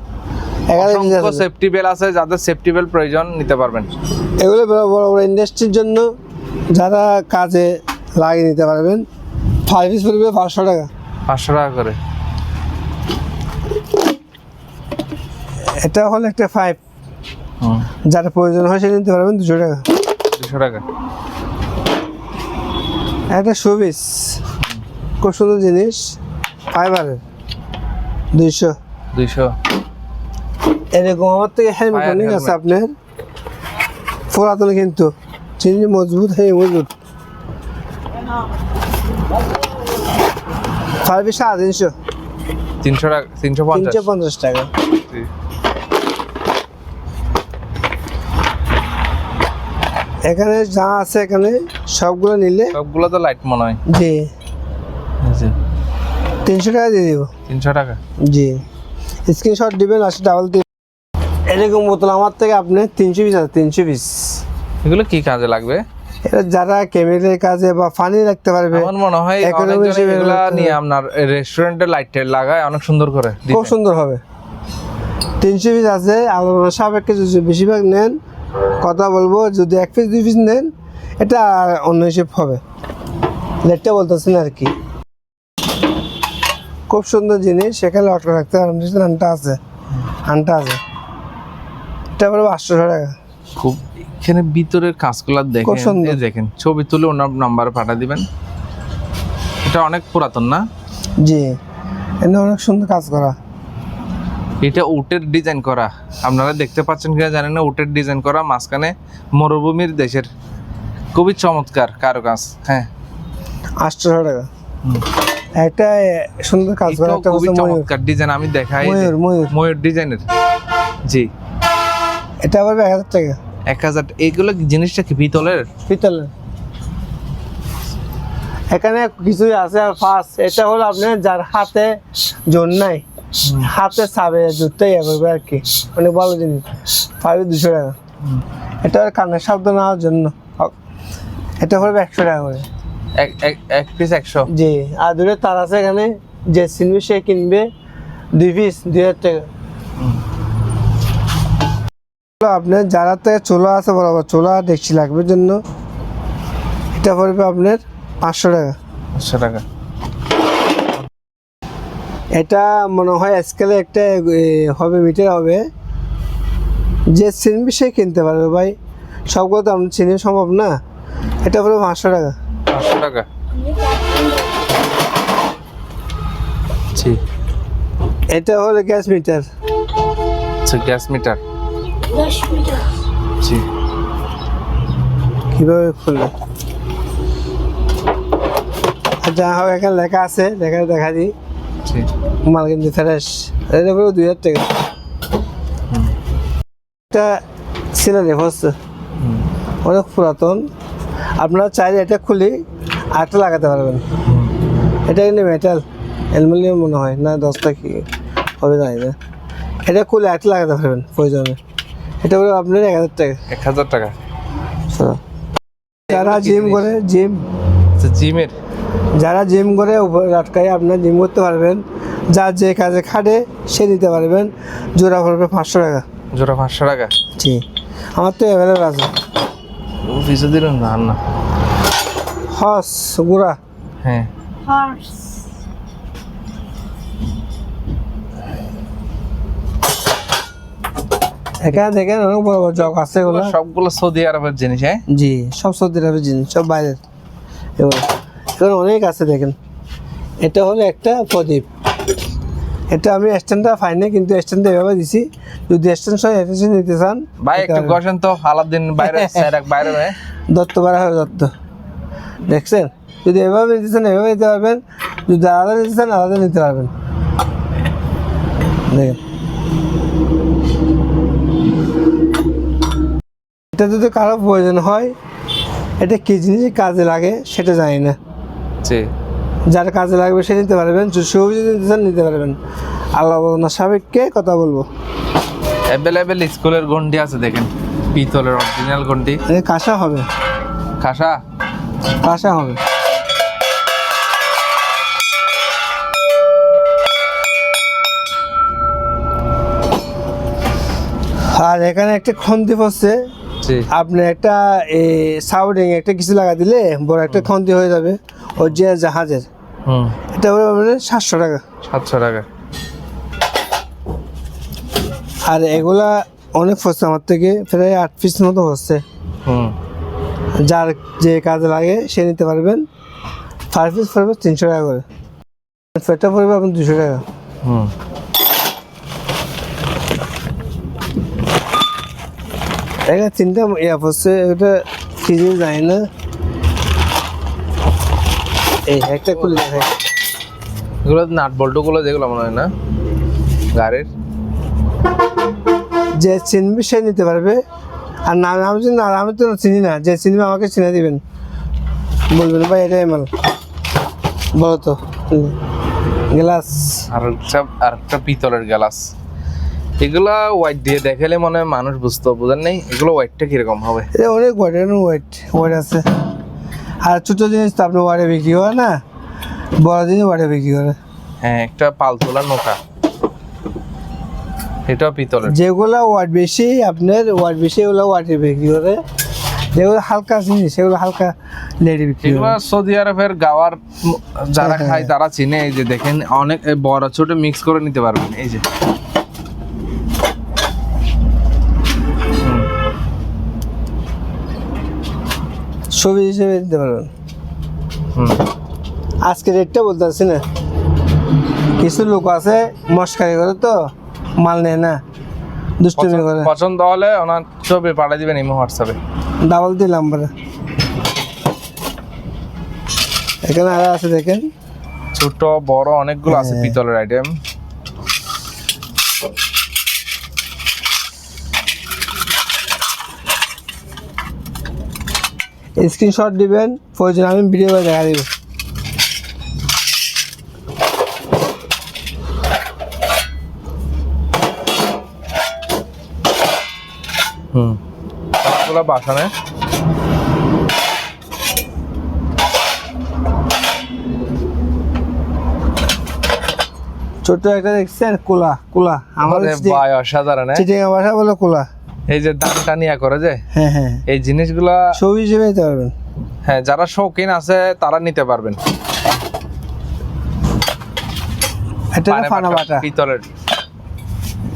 11 পিস আছে। সেফটি বেল আছে, যাদের সেফটি বেল প্রয়োজন নিতে পারবেন। এগুলো বড় বড় বড় ইন্ডাস্ট্রির জন্য যারা কাজে লাগিয়ে নিতে পারবেন। পার পিস পড়বে 500 টাকা। 500 টাকা করে। এটা হলো একটা পাইপ, যারা প্রয়োজন হয় সেটা নিতে পারবেন 200 টাকা। 200 টাকা। একটা শোপিস, খুব সুন্দর জিনিস, ফাইবারের, 200। 200। এরকম আমার থেকে হেলমেট অনেক আছে আপনার, পুরাতন কিন্তু জিনিস মজবুত, হ্যাঁ মজবুত। Per piece 350। 300 টাকা। 350। 350 টাকা। এখানে যা আছে এখানে সবগুলো নিলে, সবগুলো তো লাইট মনে হয়। জি 300 টাকা দিয়ে দিব। 300 টাকা। জি, স্ক্রিনশট দিবেন, আসে ডাবল দিবেন। এরকম বোতল আমার থেকে আপনি 300 পিস আছে, 300 পিস। এগুলো কি কাজে লাগবে? এটা যারা কেমিক্যালের কাজে বা পানি রাখতে পারবে, আমার মনে হয় economy অনেকজন হিসেবে এগুলা রাখতে নিয়ে হবে। আপনার রেস্টুরেন্টে লাইট লাগায় অনেক সুন্দর করে খুব সুন্দর হবে। 300 পিস আছে, আলোচনা সাপেক্ষে যদি বেশিরভাগ নেন, কথা বলবো, যদি 1 পিস 2 পিস নেন এটা অন্য হিসেব হবে, রেটটা বলতেছেন আর কি। খুব সুন্দর জিনিস, সেখানে অটো রাখতে পারবেন, আনটা আছে, আনটা আছে। এটা পড়বে 800 টাকা। খুব এখানে ভিতরের কাজগুলো খুব দেখেন, সুন্দর। এই দেখেন, ছবি তুলে ওনার নাম্বারে পাঠিয়ে দিবেন। এটা অনেক পুরাতন না? জি, এটা অনেক সুন্দর কাজ করা। এটা উটের ডিজাইন করা, আপনারা দেখতে পাচ্ছেন কিনা জানেন না, উটের ডিজাইন করা, মাঝখানে মরুভূমির দেশের, খুবই চমৎকার কারুকাজ। হ্যাঁ 800 টাকা। একটা সুন্দর কাজ করা, এটাও একটা খুবই হচ্ছে ময়ূর, চমৎকার ডিজাইন, আমি দেখাই। ময়ূর, ময়ূর। ময়ূর ডিজাইনের। জি, এটা পড়বে 1000 টাকা। 1000। এইগুলো জিনিসটা কি পিতলের? পিতলের। এখানে কিছুই আছে আর ফার্স্ট, এটা হলো আপনার যার হাতে জোর নাই, হাতে চাবে জুততে ইয়ে করবে আর কি, অনেক ভালো জিনিস, পাবে 200 টাকা। এটা কানের শব্দ নেওয়ার জন্য, এটা পড়বে 100 টাকা করে। এক পিস 100। জি, আর দূরে তার আছে, এখানে যে চিনবে সে কিনবে 2 পিস 2000 টাকা। আপনার যারা থেকে চোলা আছে বরাবর, চোলা দেখছি লাগবে জন্য, এটা পড়বে আপনার 500 টাকা। 500 টাকা। এটা মনে হয় স্কেলে একটা হবে, মিটার হবে, যে চিনবে সে কিনতে পারবে ভাই, সবগুলো তো আমরা চিনি সম্ভব না। এটা পড়বে 500 টাকা। 500 টাকা। জি, এটা হলো গ্যাস মিটার। আচ্ছা, গ্যাস মিটার। 10 মিটার। জি, কিভাবে খুলবে? যা হোক, এখানে লেখা আছে, দেখা দিই, জি। মাল কিন্তু ফ্রেশ। এটা পড়বে 2000 টাকা। এটা সিনারি হচ্ছে অনেক পুরাতন, আপনারা চাইলে এটা খুলি আরেকটা লাগাতে পারবেন। এটা কিন্তু মেটাল, অ্যালুমিনিয়াম মনে হয় না, 10টা কি হবে জানি না। এটা খুলে আরেকটা লাগাতে পারবেন প্রয়োজনে। এটা পড়বে আপনার 1000 টাকা। 1000 টাকা। যারা জিম করে, আচ্ছা, জিমের। যারা জিম করে উপরে আটকায় আপনার জিম করতে পারবেন, যার যে কাজে খাটে সে নিতে পারবেন। জোড়া পড়বে 500 টাকা। জোড়া 500 টাকা। জি, আমার তো অ্যাভেলেবল আছে। পিছু দিলেন না? না, হস গুড়া, হ্যাঁ। হর্স। এখানে দেখেন অনেক বড় বড় জগ আছে এগুলো। সবগুলো সৌদি আরবের জিনিস, হ্যাঁ? জি, সব সৌদি আরবের জিনিস, সব বাইরের এগুলো। এখানে অনেক আছে দেখেন। এটা হলো একটা প্রদীপ। এটা আমি স্ট্যান্ডটা পাইনি, কিন্তু স্ট্যান্ডটা এভাবে দিছি। যদি স্ট্যান্ড সহ এটা নিতে চান ভাই একটু বসেন তো, আলাদিন বাইরে বাইরে দত্ত বাড়া হবে দত্ত, দেখছেন? যদি এভাবে নিতে চান এভাবে নিতে পারবেন, যদি আলাদা নিতে চান আলাদা নিতে পারবেন। দেখেন এটা যদি কারো প্রয়োজন হয়, এটা কি জিনিস কাজে লাগে সেটা জানি না। জি, যার কাজে লাগবে সে নিতে পারবেন, সবজি নিতে চান নিতে পারবেন। আল্লাহ সাবেককে কথা বলবো। অ্যাভেলেবেল স্কুলের ঘন্টি আছে দেখেন, পিতলের অরিজিনাল ঘন্টি। কাঁসা হবে, খাসা কাঁসা হবে। আর এখানে একটা খন্তি পড়ছে, জি, আপনি একটা সাউডিং একটা কিছু লাগা দিলে বড় একটা খন্তি হয়ে যাবে, ওই যে জাহাজের। এটা বলে 700 টাকা। 700 টাকা। আর এগুলা অনেক পড়ছে আমার থেকে, প্রায় 8 পিস মতো হচ্ছে। যার যে কাজে লাগে সে নিতে পারবেন। 5 পিস পড়বে 300 টাকা করে, ফেটা পড়বে আপনার 200 টাকা। এখানে 3টা ইয়া পড়ছে, এটা কি জিনিস জানি না। এই একটা খুলে দেখে, এগুলো নাট বল্টু গুলো যেগুলো মনে হয় না গাড়ির। যে চিনবে সে নিতে পারবে। আর না আমি যদি না, আমি তো চিনি না, যে চিনবে আমাকে চিনে দিবেন, বলবেন ভাই এটাই মাল, বলো তো। গ্লাস আরেকটা পিতলের গ্লাস। এগুলা ওয়াইট দিয়ে দেখালে মনে হয় মানুষ বুঝতো, বুঝেন নাই? এগুলো ওয়াইটটা কিরকম হবে? এটা অনেক ওয়াইট আছে। আর ছোটো জিনিস তো আপনি ওয়ার্ডে বিক্রি করে না, বড় জিনিস ওয়ার্ডে বিক্রি করে। হ্যাঁ, একটা পালতোলা নৌকা, এটাও পিতলের। যেগুলো ওয়াট বেশি, আপনার ওয়াট বেশি এগুলো ওয়াটে বিক্রি করে। যেগুলো হালকা জিনিস সেগুলো হালকা লেডি বিক্রি এগুলো করে। সৌদি আরবের গাওয়ার যারা হ্যাঁ, খায় তারা চিনে। এই যে দেখেন অনেক বড় ছোট মিক্স করে নিতে পারবেন। এই যে ছবি হিসেবে দিতে পারবেন। আজকে রেটটা বলতে পারছি না, কিছু লোক আছে মস্কারি করে তো মাল নেয় না, দুষ্টুমি করে। পছন্দ হলে ওনার ছবি পাঠিয়ে দিবেন ইমো হোয়াটসঅ্যাপে। ডাবল দিলাম পরে। এখানে আরো আছে দেখেন, ছোট বড় অনেকগুলো আছে পিতলের আইটেম। স্ক্রিনশট দিবেন, প্রয়োজন আমি ভিডিও করে দেখা দিব। সবগুলো বাসানে। ছোট একটা দেখছেন কোলা, কোলা আমাদের ভাই অসাধারণ। চিটিং ভাষা বলে কোলা। এই যে দান টানিয়া করে যে, হ্যাঁ হ্যাঁ, এই জিনিসগুলা ছবি হিসেবে নিতে পারবেন। হ্যাঁ, যারা শৌখিন আছে তারা নিতে পারবেন। এটা ফানা বাটা পিতলের।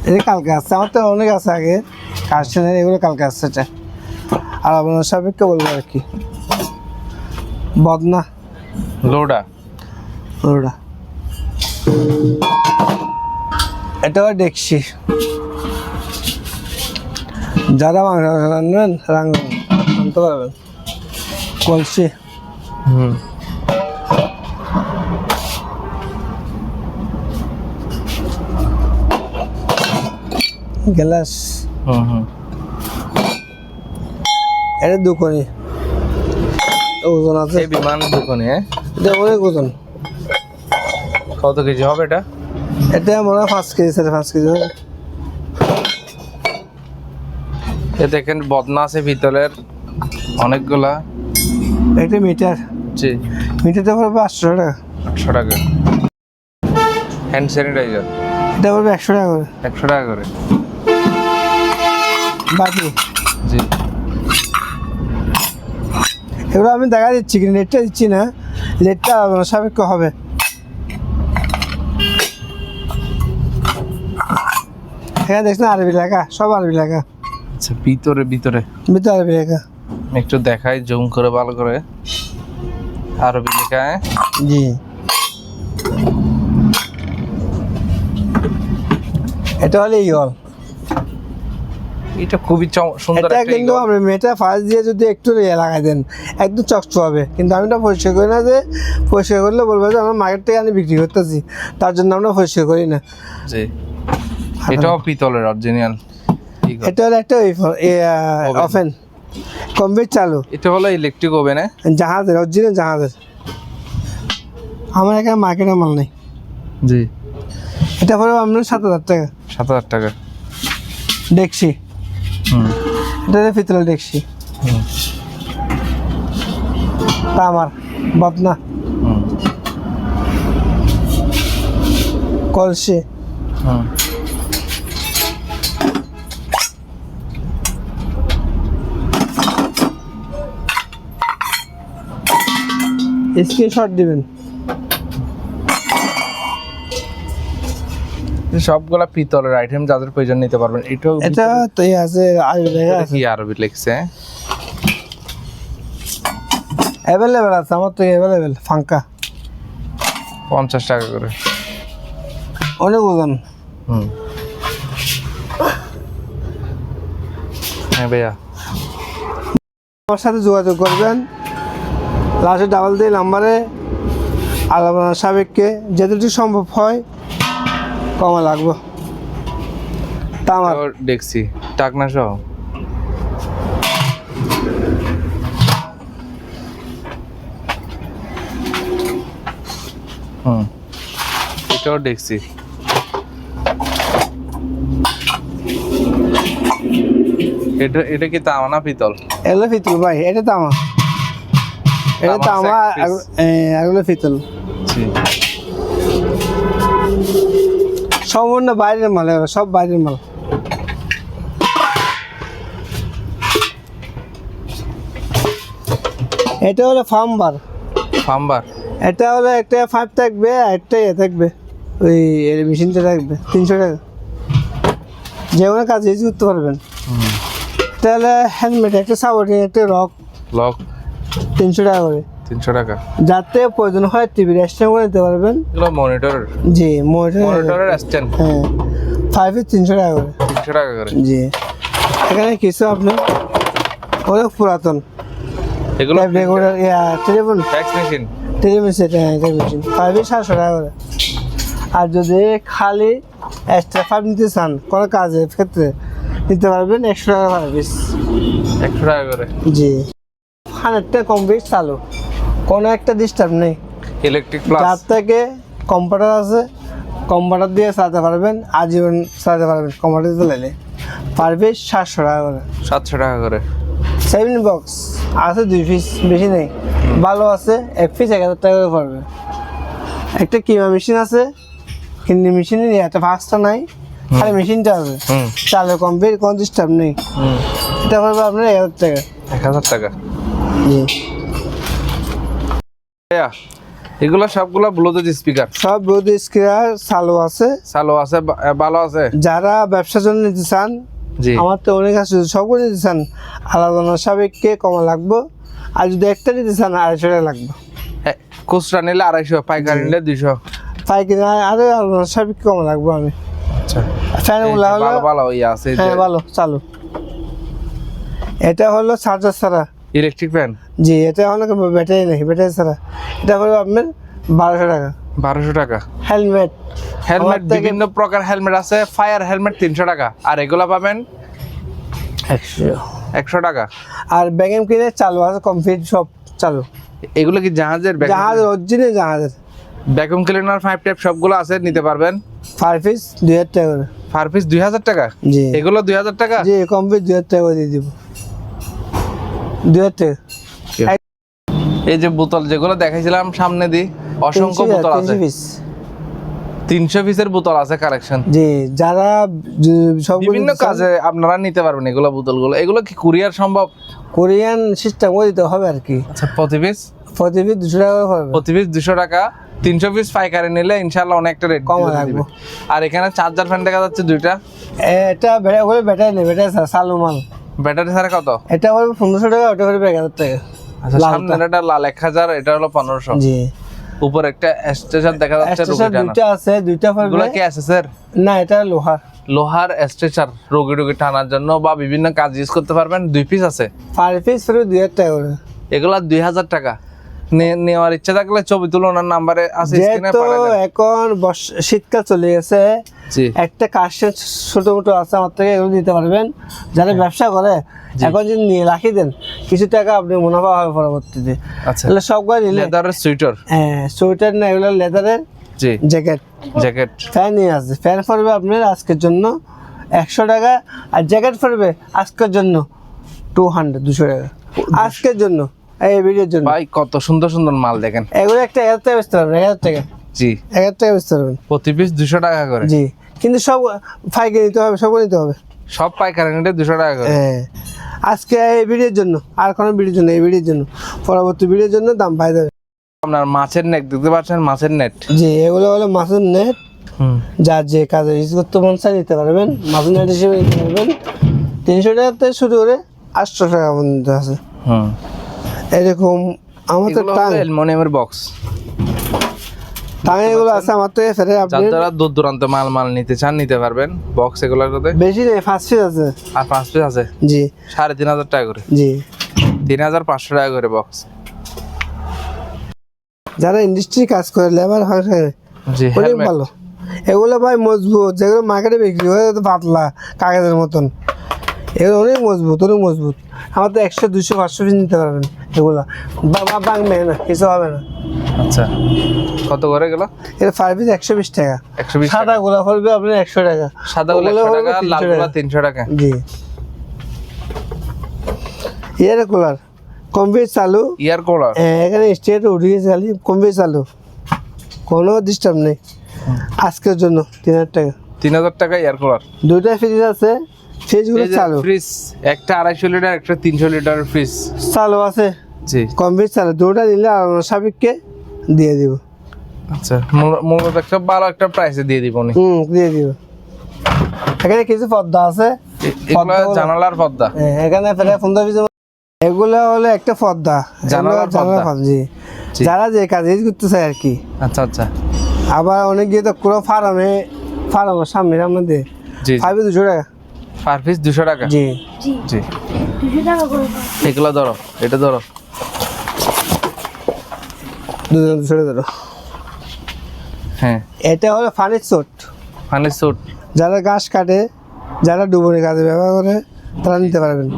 এটা কালকে আসছে, আমার তো অনেক আছে আগে কাস্টমার, এগুলো কালকে আসছে। এটা আর আপনার সাবেককে বলবো আর কি, বদনা লোডা। ওটা এটাও দেখছি, যারা মাংস রান্নবেন আনতে পারবেন। কলসি, গ্লাস, এটা দুকনি ওজন আছে। এই বিমান দোকানে এটা অনেক ওজন। কত কেজি হবে এটা? এটা মনে হয় 5 কেজি, 5.5 কেজি হবে। এ দেখেন বদনা আছে পিতলের অনেকগুলা। একটা মিটার, জি, মিটারটা পড়বে 800 টাকা। 800 টাকা। হ্যান্ড স্যানিটাইজার এটা পড়বে 100 টাকা করে। 100 টাকা করে। বাকি জি, এগুলো আমি দেখা দিচ্ছি, কিন্তু লেটটা দিচ্ছি না, লেটটা সাপেক্ষ হবে। এখানে দেখছেন আরবি লেখা, সব আরবি লেখা, আচ্ছা ভিতরে ভিতরে ভিতরে আরবি লেখা। একটু দেখাই জুম করে ভালো করে, আরবি লেখা জি, এটা হলো ইগল। এটা খুবই সুন্দর এটা একটা কিন্তু eagle। আপনি মেটা ফার্স্ট দিয়ে যদি একটু লাগাই দেন একদম চকচক হবে, কিন্তু আমি তো পরিষ্কার করি না, যে পরিষ্কার করলে বলবো যে আমরা মার্কেট থেকে আনি বিক্রি করতেছি, তার জন্য আমরা পরিষ্কার করি না। জি, এটাও পিতলের অরিজিনাল। এটা হলো একটা ওভেন কমপ্লিট চালু, এটা হলো ইলেকট্রিক ওভেন, জাহাজের অরিজিনাল জাহাজের। আমার এখানে মার্কেটে মাল নেই। জি, এটা পরে আপনার 7,000 টাকা। 7,000 টাকা। ডেকসি, হুম এটা হলো পিতলের ডেকসি, হুম তামার বদনা, হুম কলসি, হুম। স্ক্রিনশট দিবেন। সবগুলা পিতলের আইটেম, যাদের প্রয়োজন নিতে পারবেন। এটাও এটা তো আছে আরবি লেখা এটা আছে, কি আরবি লিখছে? অ্যাভেলেবেল আছে আমার তো, অ্যাভেলেবেল ফাঙ্কা 50 টাকা করে। অনেক ওজন। হুম, হ্যাঁ ভাইয়া, আমার সাথে যোগাযোগ করবেন, লাস্টে ডাবল দিয়ে নাম্বারে আলাদা সাবেককে যতটুকু সম্ভব হয় কমা লাগবো। তা আমার এটাও দেখছি টাকনা সহ। হুম, এটাও দেখছি। এটা এটা কি তামা না পিতল? এগুলো ফিতল ভাই, এটা তামা, এটা তামার তামা, set piece। এগুলো ফিতল। জি, সম্পূর্ণ বাইরের মাল, এগুলো সব বাইরের মাল। এটা হলো ফার্মবার, ফাম্বার। এটা হলো একটা 5 থাকবে, একটা থাকবে ওই মেশিনটা থাকবে 300 টাকা, যে কোনো কাজ ইউজ করতে পারবেন। হুম, এটা হলো হ্যান্ডমেড, একটা সাপোর্টিং, একটা রক, লক 300 টাকা করে। 300 টাকা। যাতে প্রয়োজন হয় টিভির স্ট্যান্ড করে নিতে পারবেন। এগুলো মনিটর, জি, মনিটর, মনিটরের স্ট্যান্ড হ্যাঁ 5 300 টাকা করে। 300 টাকা করে। জি, এখানে কিছু আপনার অনেক পুরাতন এগুলো regular telephone, fax machine. Telephone set, হ্যাঁ মেশিন 5 700 টাকা করে। আর যদি খালি এক্সট্রা 5 নিতে চান কোনো কাজের ক্ষেত্রে নিতে পারবেন 100 টাকা পার পিস। 100 টাকা করে। জি, 100টা কমপ্লিট চালু, কোনো একটা ডিস্টার্ব নেই। Electric plus. যার থেকে কম্পিউটার আছে, কম্পিউটার দিয়ে চালাতে পারবেন, আজীবন চালাতে পারবেন কম্পিউটার চালালে। পার পিস 700 টাকা করে। 700 টাকা করে। 7 বক্স আছে 2 পিস, বেশি নেই, ভালো আছে 1 পিস 1000 টাকা করে পড়বে। একটা কিমা মেশিন আছে, কিন্তু মেশিনের এত ফাস্টটা নাই, খালি মেশিনটা আছে, হুম চালে কমপ্লিট, কোনো ডিস্টার্ব নেই। হুম। এটা পড়বে আপনার 1000 টাকা। 1000 টাকা। জি, ভাইয়া, এগুলো সবগুলো ব্লুটুথ স্পিকার। সব ব্লুটুথ স্পিকার চালু আছে। চালু আছে, ভালো আছে। যারা ব্যবসার জন্য নিতে চান, জি, আমার তো অনেক আছে, সবগুলো নিতে চান আলাদা সাবেককে কমা লাগবো, আর যদি একটা নিতে চান 250 টাকা লাগবে। খুচরা নিলে 250, পাইকারি নিলে 200। পাইকারি আরো আলাদা সাবেককে কমা লাগবো আমি। আচ্ছা, ফ্যানগুলো হলো, ভালো ভালো ইয়ে আছে। হ্যাঁ ভালো চালু। এটা হলো চার্জার ছাড়া। Electric fan. জি, এটা হলো ব্যাটারি নেই, ব্যাটারি ছাড়া। এটা হলো আপনার 1200 টাকা। 1200 টাকা। হেলমেট, হেলমেট আমার থেকে- বিভিন্ন প্রকার হেলমেট আছে। ফায়ার হেলমেট 300 টাকা, আর এগুলা পাবেন 100। 100 টাকা। আর ব্যাগেম কিনে চালু আছে, কমপ্লিট সব চালু। এগুলো কি জাহাজের জাহাজ অরিজিনাল জাহাজের। ভ্যাকুয়াম ক্লিনার 5 টাইপ সবগুলো আছে, নিতে পারবেন। পার পিস 2000 টাকা করে। পার পিস 2000 টাকা। জি, এগুলো 2000 টাকা। জি কমপ্লিট 2000 টাকা করে দিয়ে দিব। 2000 টাকা। এই যে বোতল যেগুলো দেখাইছিলাম সামনে দি, অসংখ্য বোতল আছে। 300 পিস। 300 পিসের বোতল আছে কালেকশন। জি, যারা সব বিভিন্ন কাজে আপনারা নিতে পারবেন এগুলো বোতলগুলো। এগুলো কি কুরিয়ার সম্ভব? কোরিয়ান সিস্টেম করে দিতে হবে আর কি। আচ্ছা, প্রতি পিস? প্রতি পিস 200 টাকা করে পড়বে। প্রতি পিস 200 টাকা। 300 পিস পাইকারি নিলে ইনশাআল্লাহ অনেকটা রেট কম রাখবো। আর এখানে চার্জার ফ্যান দেখা যাচ্ছে দুইটা, এটা ব্যাটারি নেই, ব্যাটারি চালু মাল। ব্যাটারি ছাড়া কত? এটা পড়বে 1500 টাকা, ওটা পড়বে 1000 টাকা। আচ্ছা, সামনের এটা লাল 1000, এটা হলো 1500। জি, উপর একটা স্টেশন দেখা যাচ্ছে, স্টেশন দুইটা আছে, দুইটা পড়বে। এগুলো কি আছে স্যার? না, এটা লোহার। লোহার স্ট্রেচার, রোগী টানার জন্য বা বিভিন্ন কাজ ইউজ করতে পারবেন। 2 পিস আছে, পার পিস পড়বে 2000 টাকা করে। এগুলা 2000 টাকা। নেওয়ার ইচ্ছা থাকলে ছবি তুলে ওনার নাম্বারে আছে, স্ক্রিনে যেহেতু পাঠাবেন। এখন শীতকাল চলে গেছে, জি, একটা কাস্টমার ছোট মোটো আছে আমার থেকে, এগুলো দিতে পারবেন। যারা ব্যবসা করে এখন যদি নিয়ে রাখি দেন, কিছু টাকা আপনি মুনাফা হবে পরবর্তীতে। আচ্ছা, তাহলে সবগুলো নিলে লেদারের সুইটার, হ্যাঁ, সোয়েটার না, এগুলো লেদারের জি, জ্যাকেট। জ্যাকেট ফ্যান নিয়ে আসবে, ফ্যান পড়বে আপনার আজকের জন্য 100 টাকা, আর জ্যাকেট পড়বে আজকের জন্য 200 টাকা আজকের জন্য, এই ভিডিওর জন্য। ভাই কত সুন্দর সুন্দর মাল দেখেন। এগুলো একটা 1000 টাকা বেচতে পারবেন, 1000 টাকা, জি, 1000 টাকা বেচতে পারবেন প্রতি পিস 200 টাকা করে। জি, কিন্তু সব ফাইকে নিতে হবে, সব নিতে হবে। সব পাইকারি নিলে 200 টাকা করে। হ্যাঁ, আজকে এই ভিডিওর জন্য, আর কোনো ভিডিওর জন্য, এই ভিডিওর জন্য, পরবর্তী ভিডিওর জন্য দাম পাই যাবে। আপনার মাছের নেট দেখতে পাচ্ছেন, মাছের নেট। জি, এগুলো হলো মাছের নেট, যার যে কাজে ইউজ করতে মন চাই নিতে পারবেন, মাছের নেট হিসেবে নিতে পারবেন। 300 টাকা থেকে শুরু করে 800 টাকা পর্যন্ত আছে। এরকম আমার তো টাং অ্যালুমিনিয়ামের বক্স, এগুলো আছে আমার তো। ফেরে আপনি যারা দূর দূরান্ত মাল নিতে চান নিতে পারবেন। বক্স এগুলোর কথা বেশি নেই, 5 পিস আছে। আর 5 পিস আছে, জি, 3500 টাকা করে। জি, 3500 টাকা করে বক্স। যারা ইন্ডাস্ট্রি কাজ করে, লেবার হয়, জি, অনেক হেলমেট। ভালো। এগুলো ভাই মজবুত, যেগুলো মার্কেটে বিক্রি হয় তো পাতলা কাগজের মতন, এগুলো অনেক মজবুত, অনেক মজবুত। আমার তো 100, 200, 500 পিস নিতে পারবেন। এগুলো ভাঙবে না, কিছু হবে না। আচ্ছা, কত করে গেল? এটা 5 পিস 120 টাকা। 120 সাদা গোলা পড়বে আপনার 100 টাকা, সাদা গুলো 100 টাকা, লাল গুলো 300 টাকা। জি, এর কুলার কম্পিউটার চালু, ইয়ার কুলার, এখানে স্টেট উঠে গেছে, খালি কম্পিউটার চালু, কোনো ডিস্টার্ব নেই। আজকের জন্য 3000 টাকা। 3000 টাকা ইয়ার কুলার। দুইটা ফ্রিজ আছে, ফ্রিজগুলো চালু। ফ্রিজ একটা 250 লিটার, একটা 300 লিটারের ফ্রিজ চালু আছে, জি, কম্পিউটার চালু। দুটা নিলে সাবিককে দিয়ে দিব। আচ্ছা, মূলত একটা ভালো একটা প্রাইসে দিয়ে দিব নি। দিয়ে দিব। এখানে কিছু পর্দা আছে, এগুলো জানালার পর্দা। এখানে প্রায় 15 পিস। এগুলো হলো একটা পর্দা, জানালার পর্দা। জি, যারা যে কাজ ইউজ করতে চায় আর কি। আচ্ছা আচ্ছা, আবার অনেক গিয়ে তো পুরো ফার্মের সামনে আমাদের জি, 200 টাকা পার পিস 200 টাকা। জি, জি, 200 টাকা করে। এগুলো ধরো, এটা ধরো, 200 টাকা ধরো। হ্যাঁ, এটা হলো ফানির চোট, ফানির স্যুট। যারা গাছ কাটে, যারা ডুবনের কাজে ব্যবহার করে, তারা নিতে পারবেন।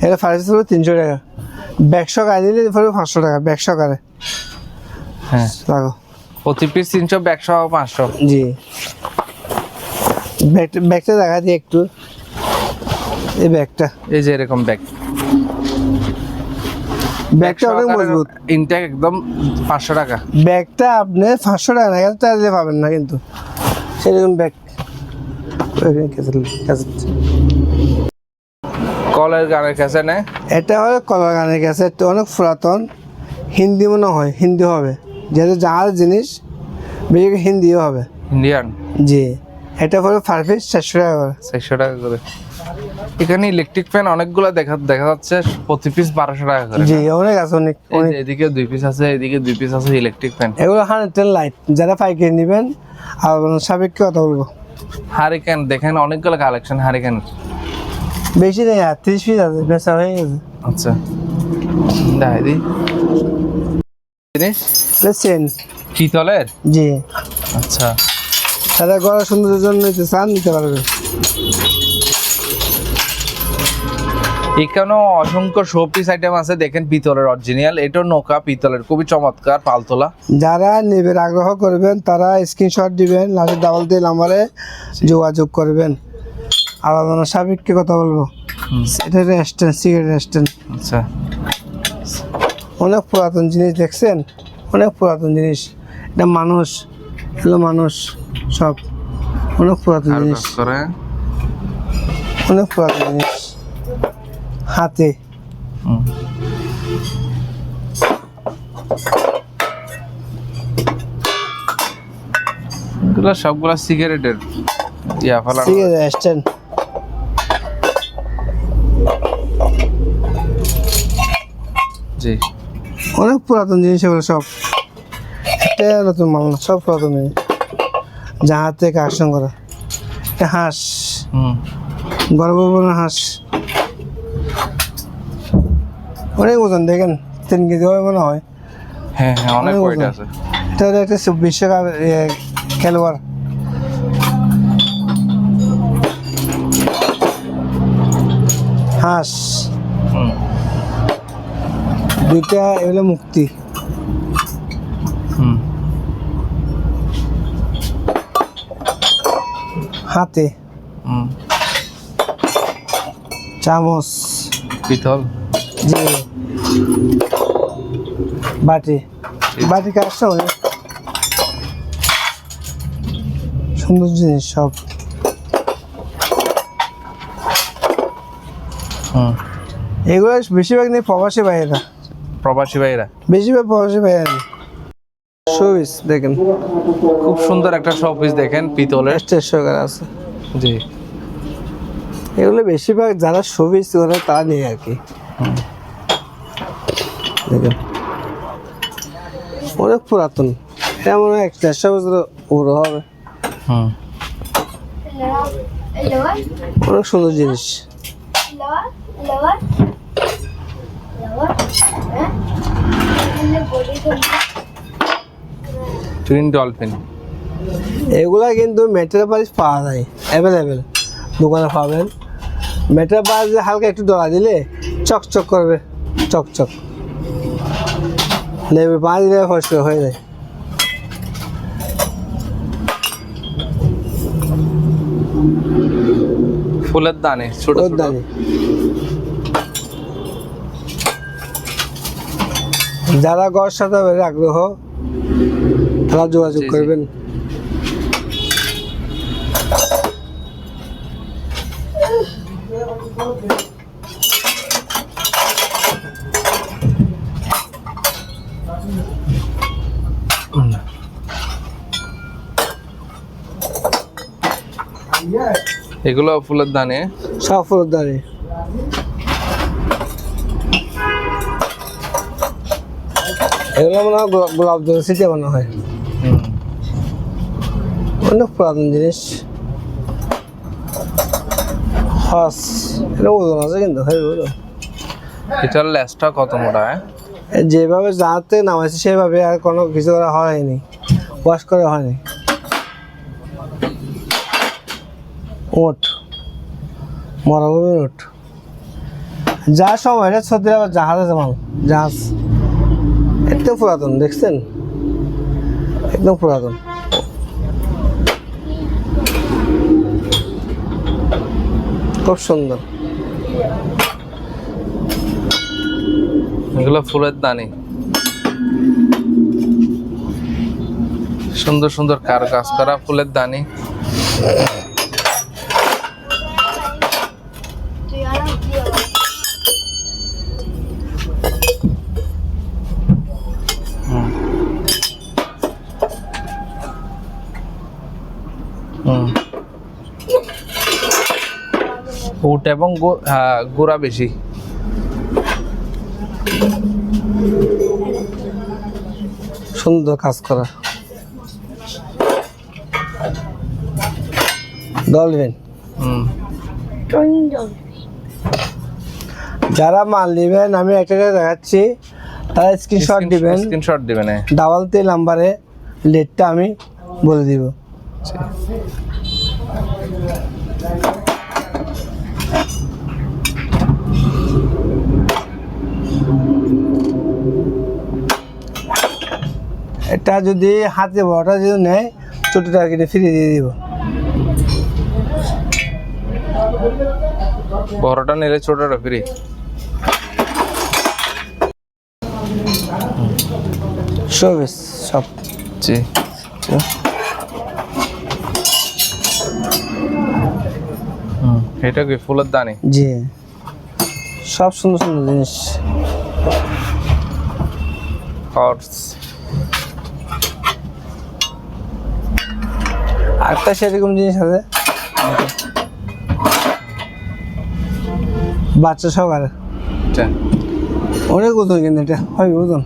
এটা ফানির চোট 300 টাকা। ব্যাগ সকালে নিলে পড়বে 500 টাকা, ব্যাগ সকালে। হ্যাঁ, লাগো প্রতি পিস 300, ব্যাগ সহ 500। জি, ব্যাগটা দেখা দিই একটু। এই ব্যাগটা, এই যে এরকম ব্যাগ, ব্যাগটা অনেক মজবুত। ইনটেক একদম 500 টাকা। ব্যাগটা আপনি 500 টাকা না, 1000 টাকা দিয়ে পাবেন না কিন্তু সেরকম ব্যাগ। কলের গানের কাছে নেই, এটা হলো কলার গানের কাছে, অনেক পুরাতন, হিন্দি মনে হয়, হিন্দি হবে, যেহেতু জাহাজ জিনিস, বেশি হিন্দিও হবে। ইন্ডিয়ান, জি, এটা হলো 5 পিস 400 টাকা করে। 600 টাকা করে। এখানে ইলেকট্রিক ফ্যান অনেকগুলো দেখা যাচ্ছে, প্রতি পিস 1200 টাকা করে। জি, অনেক আছে, অনেক এই অনেক। যে এদিকে 2 পিস আছে, এদিকে 2 পিস আছে ইলেকট্রিক ফ্যান। এগুলো 110 লাইট, যারা পাইকারি নেবেন। আর সাবেককে কথা বলবো, হারিকেন দেখেন, অনেকগুলো কালেকশন হারিকেন। বেশি নেই, 30 পিস আছে, বেচা হয়ে গেছে। আচ্ছা, দেখাই দিই জিনিস, চেন, পিতলের। জি, আচ্ছা, তারা গড়া সুন্দরের জন্য নিতে চান, নিতে পারবে। এখানেও অসংখ্য শো পিস আইটেম আছে দেখেন, পিতলের অরিজিনাল। এটা নৌকা পিতলের, খুবই চমৎকার, পালতোলা। যারা নেবের আগ্রহ করবেন তারা স্ক্রিনশট দিবেন, লাস্টে ডাবল দিয়ে নাম্বারে যোগাযোগ করবেন। আলাদা সাবেককে কথা বলবো, এটা রেস্টুরেন্ট, সিগারেট রেস্টুরেন্ট। আচ্ছা, অনেক পুরাতন জিনিস দেখছেন, অনেক পুরাতন জিনিস। এটা মানুষ, এগুলো মানুষ সব অনেক পুরাতন আর জিনিস, কাজ করে। অনেক পুরাতন জিনিস, হাতে। হুম। এগুলো সবগুলা সিগারেটের ইয়া ফেলা সিগারেট স্ট্যান্ড। জি অনেক পুরাতন জিনিস এগুলো সব, একটা নতুন মাল না, সব পুরাতন জিনিস। জাহাজ থেকে কালেকশন করা। একটা হাঁস, গর্ভবর্ণ হাঁস, অনেক ওজন, দেখেন 3 কেজি হবে মনে হয়। হ্যাঁ হ্যাঁ অনেক অনেক ওয়েট ওজন। আছে। এটা হলো একটা বিশ্বকাপ খেলোয়াড়। হাঁস হুম দুইটা, এগুলো মুক্তি। হুম হাতে হুম চামচ, পিতল। জি বাটি, বাটি কাজটা অনেক সুন্দর জিনিস সব। হুম এগুলো বেশিরভাগ নেই প্রবাসী ভাইয়েরা, প্রবাসী ভাইরা। বেশিরভাগ প্রবাসী ভাইয়েরা। শোপিস দেখেন, খুব সুন্দর একটা শোপিস দেখেন পিতলের। স্টেজ সহকারে আছে। জি এগুলো বেশিরভাগ যারা শোপিস করে তারা নেই আর কি। দেখেন অনেক পুরাতন, এমন 100 বছর পুরো হবে। হুম অনেক সুন্দর জিনিস। Twin dolphin. এগুলা কিন্তু মেটের পালিশ পাওয়া যায়, অ্যাভেলেবেল দোকানে পাবেন। মেটের পালিশ হালকা একটু ডলা দিলে চকচক করবে, চকচক। লেবু পানি দিলে ফসল হয়ে যায়। ফুলের দানে ছোট ছোট। দানি। যারা ঘর সাজাবে আগ্রহ তারা যোগাযোগ জি, জি। করবেন। এগুলো ফুলের দানে। সব ফুলের দানি। এগুলো মনে হয় গোলাপ জল ছিটিয়ে বানানো হয়। হুম অনেক পুরাতন জিনিস। হস, এটা ওজন আছে কিন্তু এটার লেজটা কত মোটা? যেভাবে জাহাজতে নামাইছে সেভাবে, আর কোনো কিছু করা হয়নি, ওয়াশ করা হয়নি। ওট, মরভূমির ওট। যা সময় এটা সত্যি আবার জাহাজ আছে মাল, জাহাজ একদম পুরাতন, দেখছেন একদম পুরাতন। খুব সুন্দর। এগুলো ফুলের দানি। সুন্দর সুন্দর কাজ করা ফুলের দানি। হুম হুম উট এবং গোড়া বেশি। সুন্দর কাজ করা। ডলফিন। হুম যারা মাল নেবেন আমি একটা দেখাচ্ছি, তারা স্ক্রিনশট দিবেন, স্ক্রিনশট দিবেন। ডাবল 3 নাম্বারে লেটটা আমি বলে দিব। এটা যদি হাতে বড়টা যদি নেয়, ছোটটা কেটে ফিরিয়ে দিয়ে দিব। বড়টা নিলে ছোটটা ফ্রি। শোবিস সব। জি এটা কি ফুলের দানি? জি সব সুন্দর সুন্দর জিনিস। হর্স আরেকটা সেরকম জিনিস আছে, বাচ্চা সহকারে, আচ্ছা অনেক ওজন, কিন্তু এটা হয় ওজন।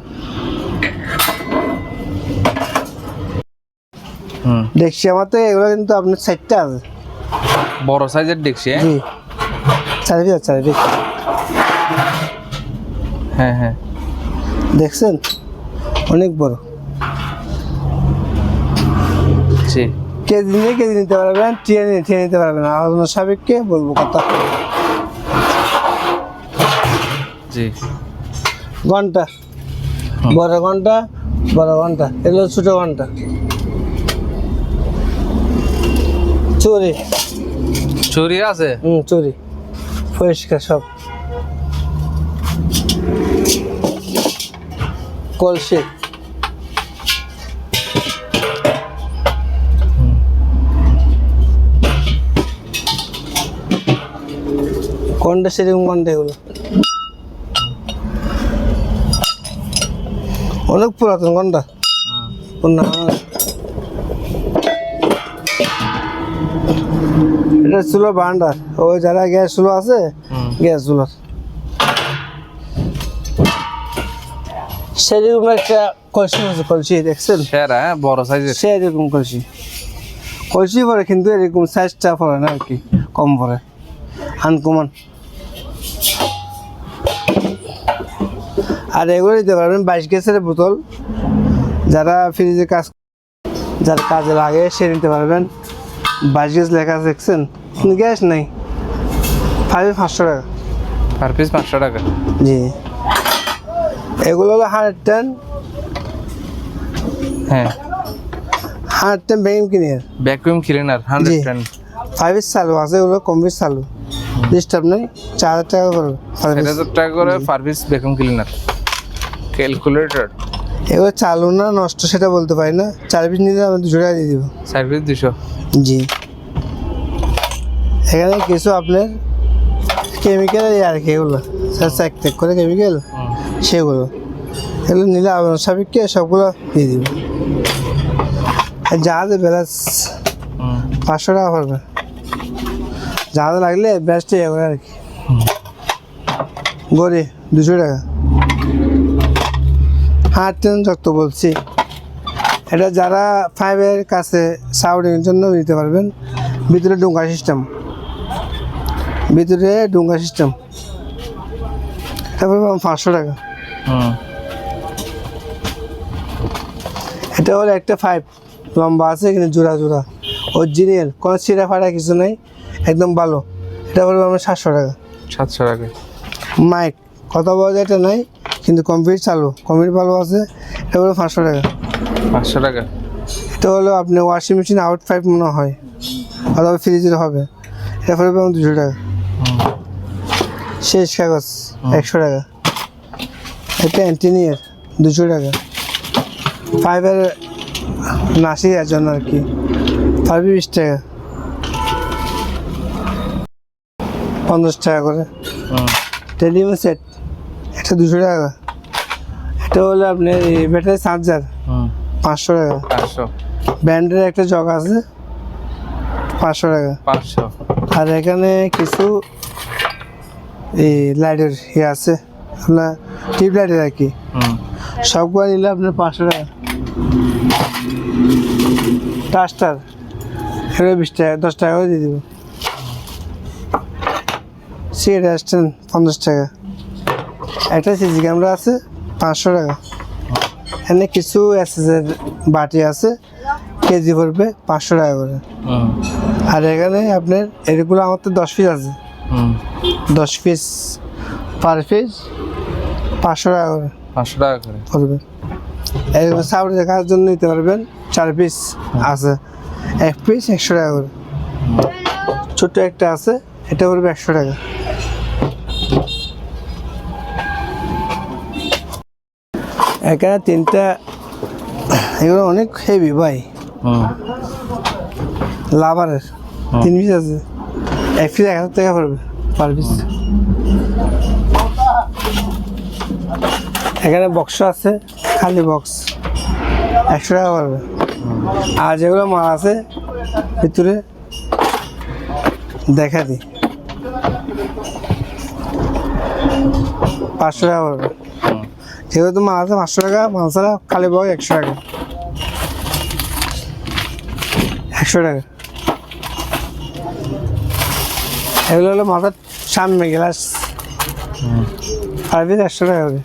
দেখছি আমার তো এগুলো কিন্তু আপনার 60টা আছে। বড় সাইজের ডেকসি। জি, 4 পিস। হ্যাঁ হ্যাঁ, দেখছেন অনেক বড়। জি কেজি নিতে পারবেন, টিয়ে নিতে পারবেন, আলোচনা সাপেক্ষে বলবো কথা। জি ঘন্টা, বড় ঘন্টা, এগুলো ছোট ঘন্টা। চুরি আছে। চুরি পরিষ্কার সব। কলসি, কোনটা সেরকম কোনটা, এগুলো অনেক পুরাতন কোনটা। এটা চুলো ভান্ডার, ওই যারা গ্যাস চুলো আছে, গ্যাস চুলার সেরকম একটা কলসি আছে। কলসি দেখছেন, সেরা বড় সাইজের, সেরকম কলসি পরে, কিন্তু এরকম সাইজটা পরে না আর কি, কম পরে, আনকমন। আর এগুলো দিতে পারবেন 22 গ্যাসের বোতল, যারা ফ্রিজে যার কাজে লাগে সে নিতে পারবেন। 22 গ্যাস লেখা আছে দেখছেন, কিন্তু গ্যাস নাই। 500 টাকা পার পিস, 500 টাকা। জি, এগুলো হলো 110। হ্যাঁ 110 vacuum cleaner, vacuum cleaner 110। 5 piece চালু আছে, এগুলো কম পিস চালু, ডিস্টার্ব নেই। 4000 টাকা করে, 7000 টাকা করে per piece vacuum cleaner. Calculator, এগুলো চালু না নষ্ট সেটা বলতে পারি না। 4 পিস নিলে আমি 200 টাকা দিয়ে দিব। সার্ভিস 200। জি, এখানে কিছু আপনার কেমিক্যাল আর কি, এগুলো চেক করে কেমিক্যাল, সেগুলো এগুলো নিলে আপনার সাপেক্ষে সবগুলো দিয়ে দিব। জাহাজে ব্যালেন্স 500 টাকা পড়বে, জাহাজে লাগলে ব্যাসটা এগুলো আর কি। গড়ি 200 টাকা। যত বলছি, এটা যারা 5-এর কাছে সাউন্ডিংয়ের জন্য নিতে পারবেন। ভিতরে ডুঙ্গা সিস্টেম, তারপরে 500 টাকা। এটা হলো একটা 5 লম্বা আছে, কিন্তু জোড়া অরিজিনাল, কোনো ছিঁড়া ফাড়া কিছু নেই, একদম ভালো। এটা বলবো আমরা 700 টাকা। 700 টাকা। মাইক কথা বলা যায়, এটা নাই, কিন্তু কম্পিউটার চালু, কম্পিউটার ভালো আছে। এটা হলো 500 টাকা। 500 টাকা। এটা হলো আপনার ওয়াশিং মেশিন আউট 5 মনে হয়, অথবা ফ্রিজের হবে। এটা পড়বে 200 টাকা। শেষ কাগজ 100 টাকা। এটা অ্যান্টিনিয়ার 200 টাকা। 5-এর নাসির জন্য আর কি, 20 টাকা। 50 টাকা করে। টেলিফোন সেট, এটা 200 টাকা। এটা হলো আপনার ব্যাটারি চার্জার, 500 টাকা। 500। ব্র্যান্ডের একটা জগ আছে, 500 টাকা। 500। আর এখানে কিছু এই লাইটের আছে, আপনার টিউব লাইটের আর কি, সবগুলো নিলে আপনার 500 টাকা। টাস্টার, এগুলো 20 টাকা, 10 টাকা করে দিয়ে দেবো। সিগারেট স্ট্যান্ড 50 টাকা। একটা সিসি ক্যামেরা আছে, 500 টাকা। এখানে কিছু এসএসের বাটি আছে, কেজি পড়বে 500 টাকা করে। আর এখানে আপনার এগুলো আমার তো 10 পিস আছে, 10 পিস পার পিস 500 টাকা করে। 500 টাকা করে পড়বে। এরকম সাউন্ড দেখার জন্য নিতে পারবেন, 4 পিস আছে, 1 পিস 100 টাকা করে। ছোট্ট একটা আছে, এটা পড়বে 100 টাকা। এখানে 3টা, এগুলো অনেক হেভি ভাই, লাভারের 3 পিস আছে, 1 পিস 1000 টাকা পড়বে পার পিস। এখানে বক্স আছে, খালি বক্স 100 টাকা পড়বে। আর যেগুলো মাল আছে ভিতরে দেখা দিই 500 টাকা পড়বে। যেহেতু মাল আছে 500 টাকা, মাল ছাড়া খালি বয় 100 টাকা। 100 টাকা। এগুলো হলো মাথার সামনে গ্লাস, ফাইভ পিস 100 টাকা হবে।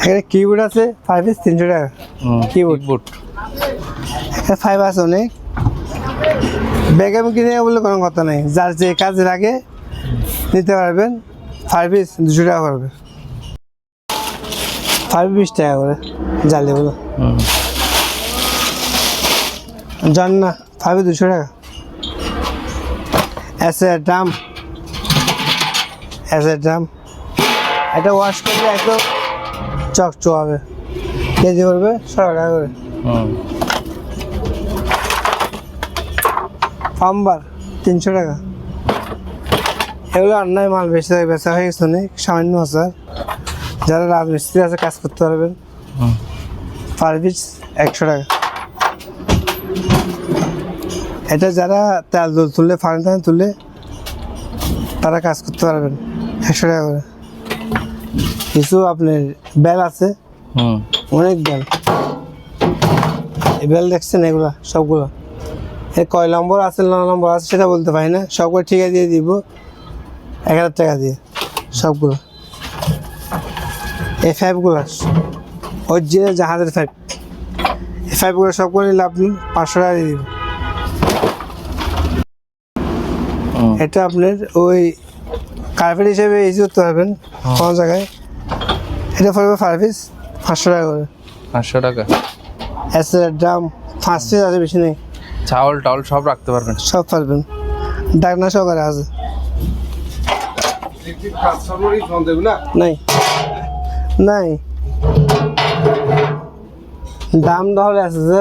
এখানে কিবোর্ড আছে 5 পিস 300 টাকা। কিবোর্ড এখানে 5 আছে অনেক। ব্যাগে কিনে বলে কোনো কথা নেই, যার যে কাজে লাগে নিতে পারবেন। 5 পিস 200 টাকা করবে, 5 20 টাকা করে জালিগুলো। জান না 5 200 টাকা। ড্রাম ড্রাম এটা ওয়াশ করলে একদম চকচক হবে। কেজি করবে 100 টাকা করে। ফাম্বার 300 টাকা। এগুলো রান্নায় মাল বেচা হয়ে গেছে অনেক, সামান্য আছে। যারা রাজমিস্ত্রি আছে কাজ করতে পারবেন। পার পিস 100 টাকা। এটা যারা তেল তুলে ফার্নিচার তুলে তারা কাজ করতে পারবেন 100 টাকা করে। কিছু আপনার বেল আছে, অনেক বেল। এই বেল দেখছেন এগুলা সবগুলো। এই কয় নম্বর আছে, 9 নম্বর আছে সেটা বলতে পারি না। সবগুলো ঠিকা দিয়ে দিব 1000 টাকা দিয়ে সবগুলো। এই 5গুলো অরিজিনাল জাহাজের 5। এই 5গুলো সবগুলো নিলে আপনি 500 টাকা দিয়ে দিব। এটা আপনার ওই কার্পেট হিসেবে ইউজ করতে পারবেন কোনো জায়গায়। এটা পড়বে 5 পিস 500 টাকা করে। 500 টাকা। ড্রাম 5 পিস আছে, বেশি নেই। চাউল টাউল সব রাখতে পারবেন, সব পারবেন। ডাকনা সহকারে আছে। নাই নাই দাম তাহলে আছে যে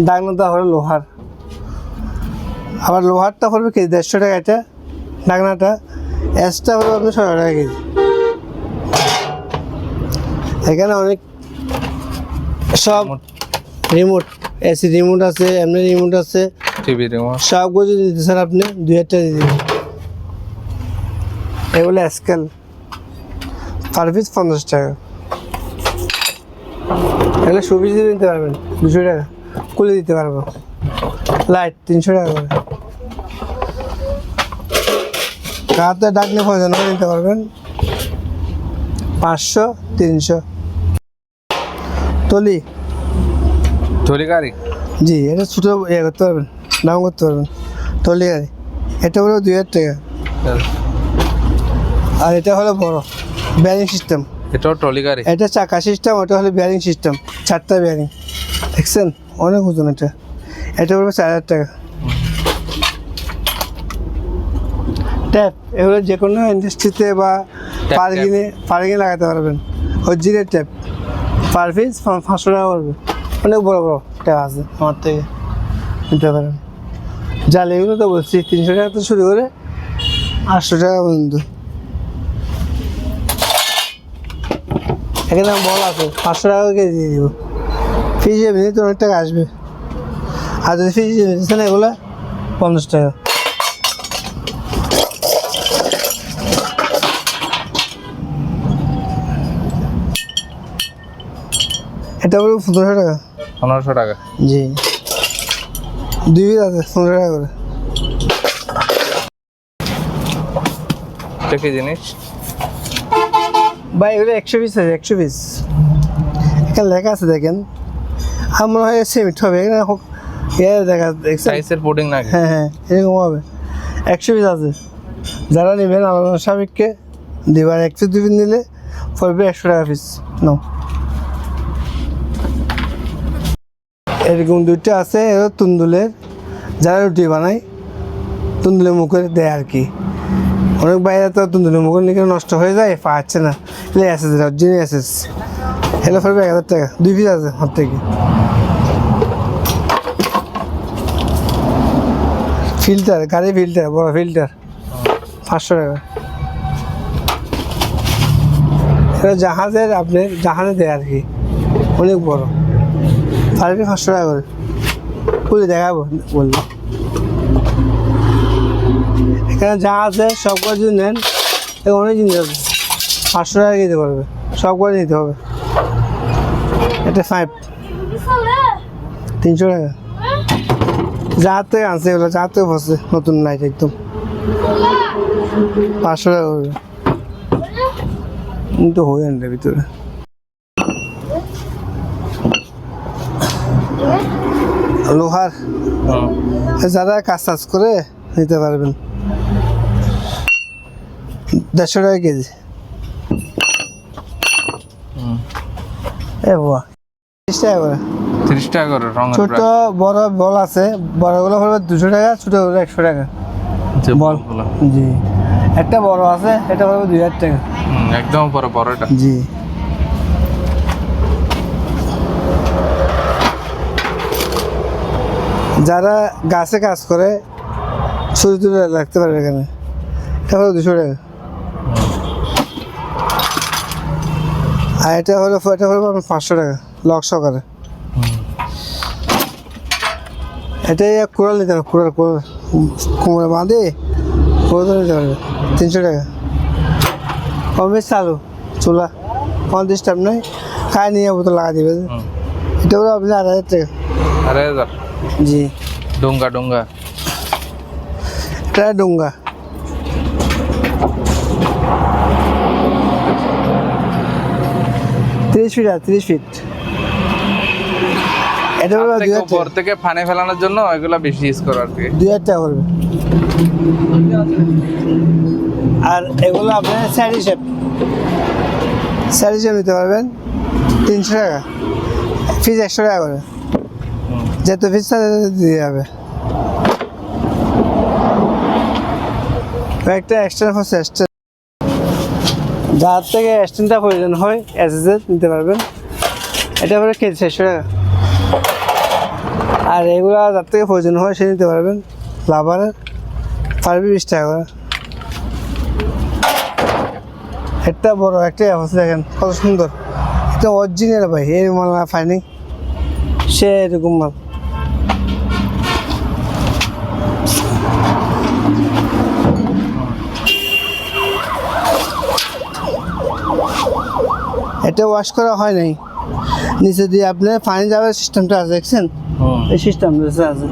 ডাকনাটা হলো লোহার। আবার লোহারটা পড়বে কেজি 150 টাকা। এটা ডাকনাটা এসটা পড়বে আপনি 100 টাকা কেজি। এখানে অনেক সব রিমোট, এসি রিমোট আছে, এমনি রিমোট আছে, টিভি রিমোট সবগুলো যদি দিতে চান আপনি 2000 টাকা দিয়ে দেবেন। এগুলো স্কেল পার পিস 50 টাকা। এগুলো সুবিধা দিয়ে নিতে পারবেন 200 টাকা, খুলে দিতে পারবো। লাইট 300 টাকা করে। কাতে ডাকলে প্রয়োজন করে নিতে পারবেন 500 300। টলি গাড়ি, জি, এটা ছোটো ইয়ে করতে পারবেন, দাম করতে পারবেন। টলি গাড়ি এটা হলো 2000 টাকা। আর এটা হলো বড় ব্যারিং সিস্টেম। এটাও ট্রলি গাড়ি। এটা চাকা সিস্টেম, ওটা হলো ব্যারিং সিস্টেম, 4টা ব্যারিং। দেখছেন অনেক ওজন। এটা পড়বে 4000 টাকা। ট্যাপ এগুলো যে কোনো ইন্ডাস্ট্রিতে বা পার্কিংয়ে লাগাতে পারবেন। অরিজিনাল ট্যাপ পার পিস 500 টাকা পড়বে। অনেক বড় বড় ট্যাপ আছে আমার থেকে নিতে পারেন। জালি এগুলো তো বলছি 300 টাকা তো শুরু করে 800 টাকা পর্যন্ত। এখানে বল আছে 500 টাকা কেজি দিয়ে দিব। ফ্রিজ এমনি তো অনেক টাকা আসবে। আর যদি ফ্রিজ নিতেছেন এগুলো 50 টাকা। এটা বলবো 1500 টাকা। 1500 টাকা। জি, 2 পিস আছে 15 টাকা করে। এটা কি জিনিস ভাই? এগুলো 100 পিস আছে, 100 পিস। এখানে লেখা আছে দেখেন। আমার মনে হয় সিমেন্ট হবে এখানে। দেখা দেখছেন সাইজের পুডিং না? হ্যাঁ হ্যাঁ, এরকম হবে। 100 পিস আছে। যারা নেবেন আলাদা সাবেককে দেবার 1 পিস 2 পিস নিলে পড়বে 100 টাকা পিস। নাও, এরকম 2টা আছে। এগুলো তুন্দুলের, যারা রুটি বানায় তুন্দুলের মুখে দেয় আর কি। অনেক বাইরে তো তুন্দুলের মুখে নিয়ে নষ্ট হয়ে যায়, পাচ্ছে না। এগুলো অ্যাসেস, অরিজিনাল অ্যাসেস। এগুলো পড়বে 1000 টাকা। 2 পিস আছে হাত থেকে। ফিল্টার, গাড়ি ফিল্টার, বড় ফিল্টার 500 টাকা। এটা জাহাজের, আপনার জাহাজে দেয় আর কি, অনেক বড়। 500 টাকা করে। খুলে দেখাবো বলবো। এখানে যা আছে সবগুলো যদি নেন অনেক জিনিস আছে, 500 টাকা দিতে পারবে, সবগুলো নিতে হবে। এটা 5 300 টাকা। যার থেকে আনছে এগুলো, যার থেকে বসে নতুন লাইট একদম 500 টাকা করবে, কিন্তু হয়ে আনবে ভিতরে। লোহার যারা কাজ টাজ করে নিতে পারবেন, 150 টাকা কেজি। এ বাবা 30 টাকা করে। 30 টাকা করে রঙের ছোট বড় বল আছে, বড়গুলো পড়বে 200 টাকা, ছোটগুলো 100 টাকা। বল জি, একটা বড় আছে, এটা পড়বে 2000 টাকা। একদম বড়টা জি। যারা গাছে কাজ করে ছুরি তুলে রাখতে পারবে এখানে, এটা হলো 200 টাকা। আর এটা হলো আপনার 500 টাকা লক সহকারে। এটাই কুড়াল নিতে হবে, কুড়াল কোমরে বাঁধে কুড়াল নিতে পারবে 300 টাকা। কমবেশ চালু চুলা, কোনো ডিস্টার্ব নেই, খায় নিয়ে বোতল লাগা দিবে। এটা হলো আপনি 8000 টাকা। 8000 জি। ডোঙ্গা এটা ডোঙ্গা। ত্রিশ ফিট। এটা হলো 2000 উপর টাকা। থেকে ফানে ফেলানোর জন্য এগুলা বেশি ইউজ করে আর কি। 2000 টাকা করবে। আর এগুলো আপনি স্যারি শেপ নিতে পারবেন 300 টাকা, ফিজ 100 টাকা করে, যত ফিজ দিয়ে যাবে। একটা এক্সট্রা ফোর্স এক্সট্রা, যার থেকে এক্সটেন্ডটা প্রয়োজন হয় এসএস নিতে পারবেন। এটা পরে কেজি 600 টাকা। আর এগুলো যার থেকে প্রয়োজন হয় সে নিতে পারবেন। লাভারের পারবি 20 টাকা করে। একটা বড় একটা অবস্থা দেখেন কত সুন্দর, এটা অরিজিনাল ভাই, এই মাল না পাইনি সে এরকম মাল। এটা ওয়াশ করা হয় নাই, নিচে দিয়ে আপনার পানি যাওয়ার সিস্টেমটা আছে দেখছেন, এই সিস্টেম আছে।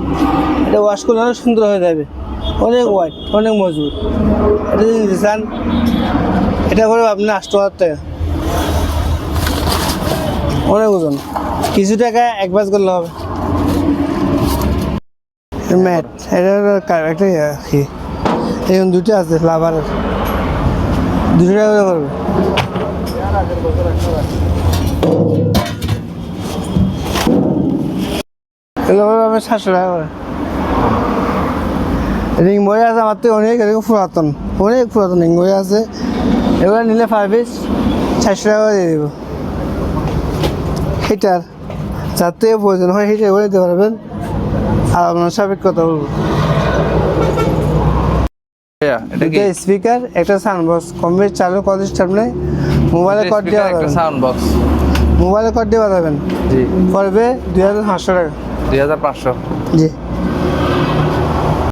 এটা ওয়াশ করলে অনেক সুন্দর হয়ে যাবে, অনেক হোয়াইট, অনেক মজবুত। এটা যদি নিতে চান এটা করে আপনার 8000 টাকা, অনেক ওজন, কিছু টাকা এক বাস করলে হবে। ম্যাট এটা একটা কি এখন দুটো আছে লাভারের, 200 টাকা করে করবে। এগুলো আমি 700 টাকা করে। রিং বই আছে আমার তো অনেক এরকম পুরাতন রিং বই আছে, এবার নিলে 5 পিস 400 টাকা করে দিয়ে দেবো। হিটার যার থেকে প্রয়োজন হয় হিটার করে দিতে পারবেন। আর আপনার সাবেক কথা বলবো, এটা স্পিকার, একটা সাউন্ড বক্স, কমবেশ চালু, কত স্টার্ট নেই। মোবাইলে কট দিয়ে বাজাবেন, সাউন্ড বক্স মোবাইলে কট দিয়ে বাজাবেন। জি, পড়বে 2500 টাকা। 2500। জি।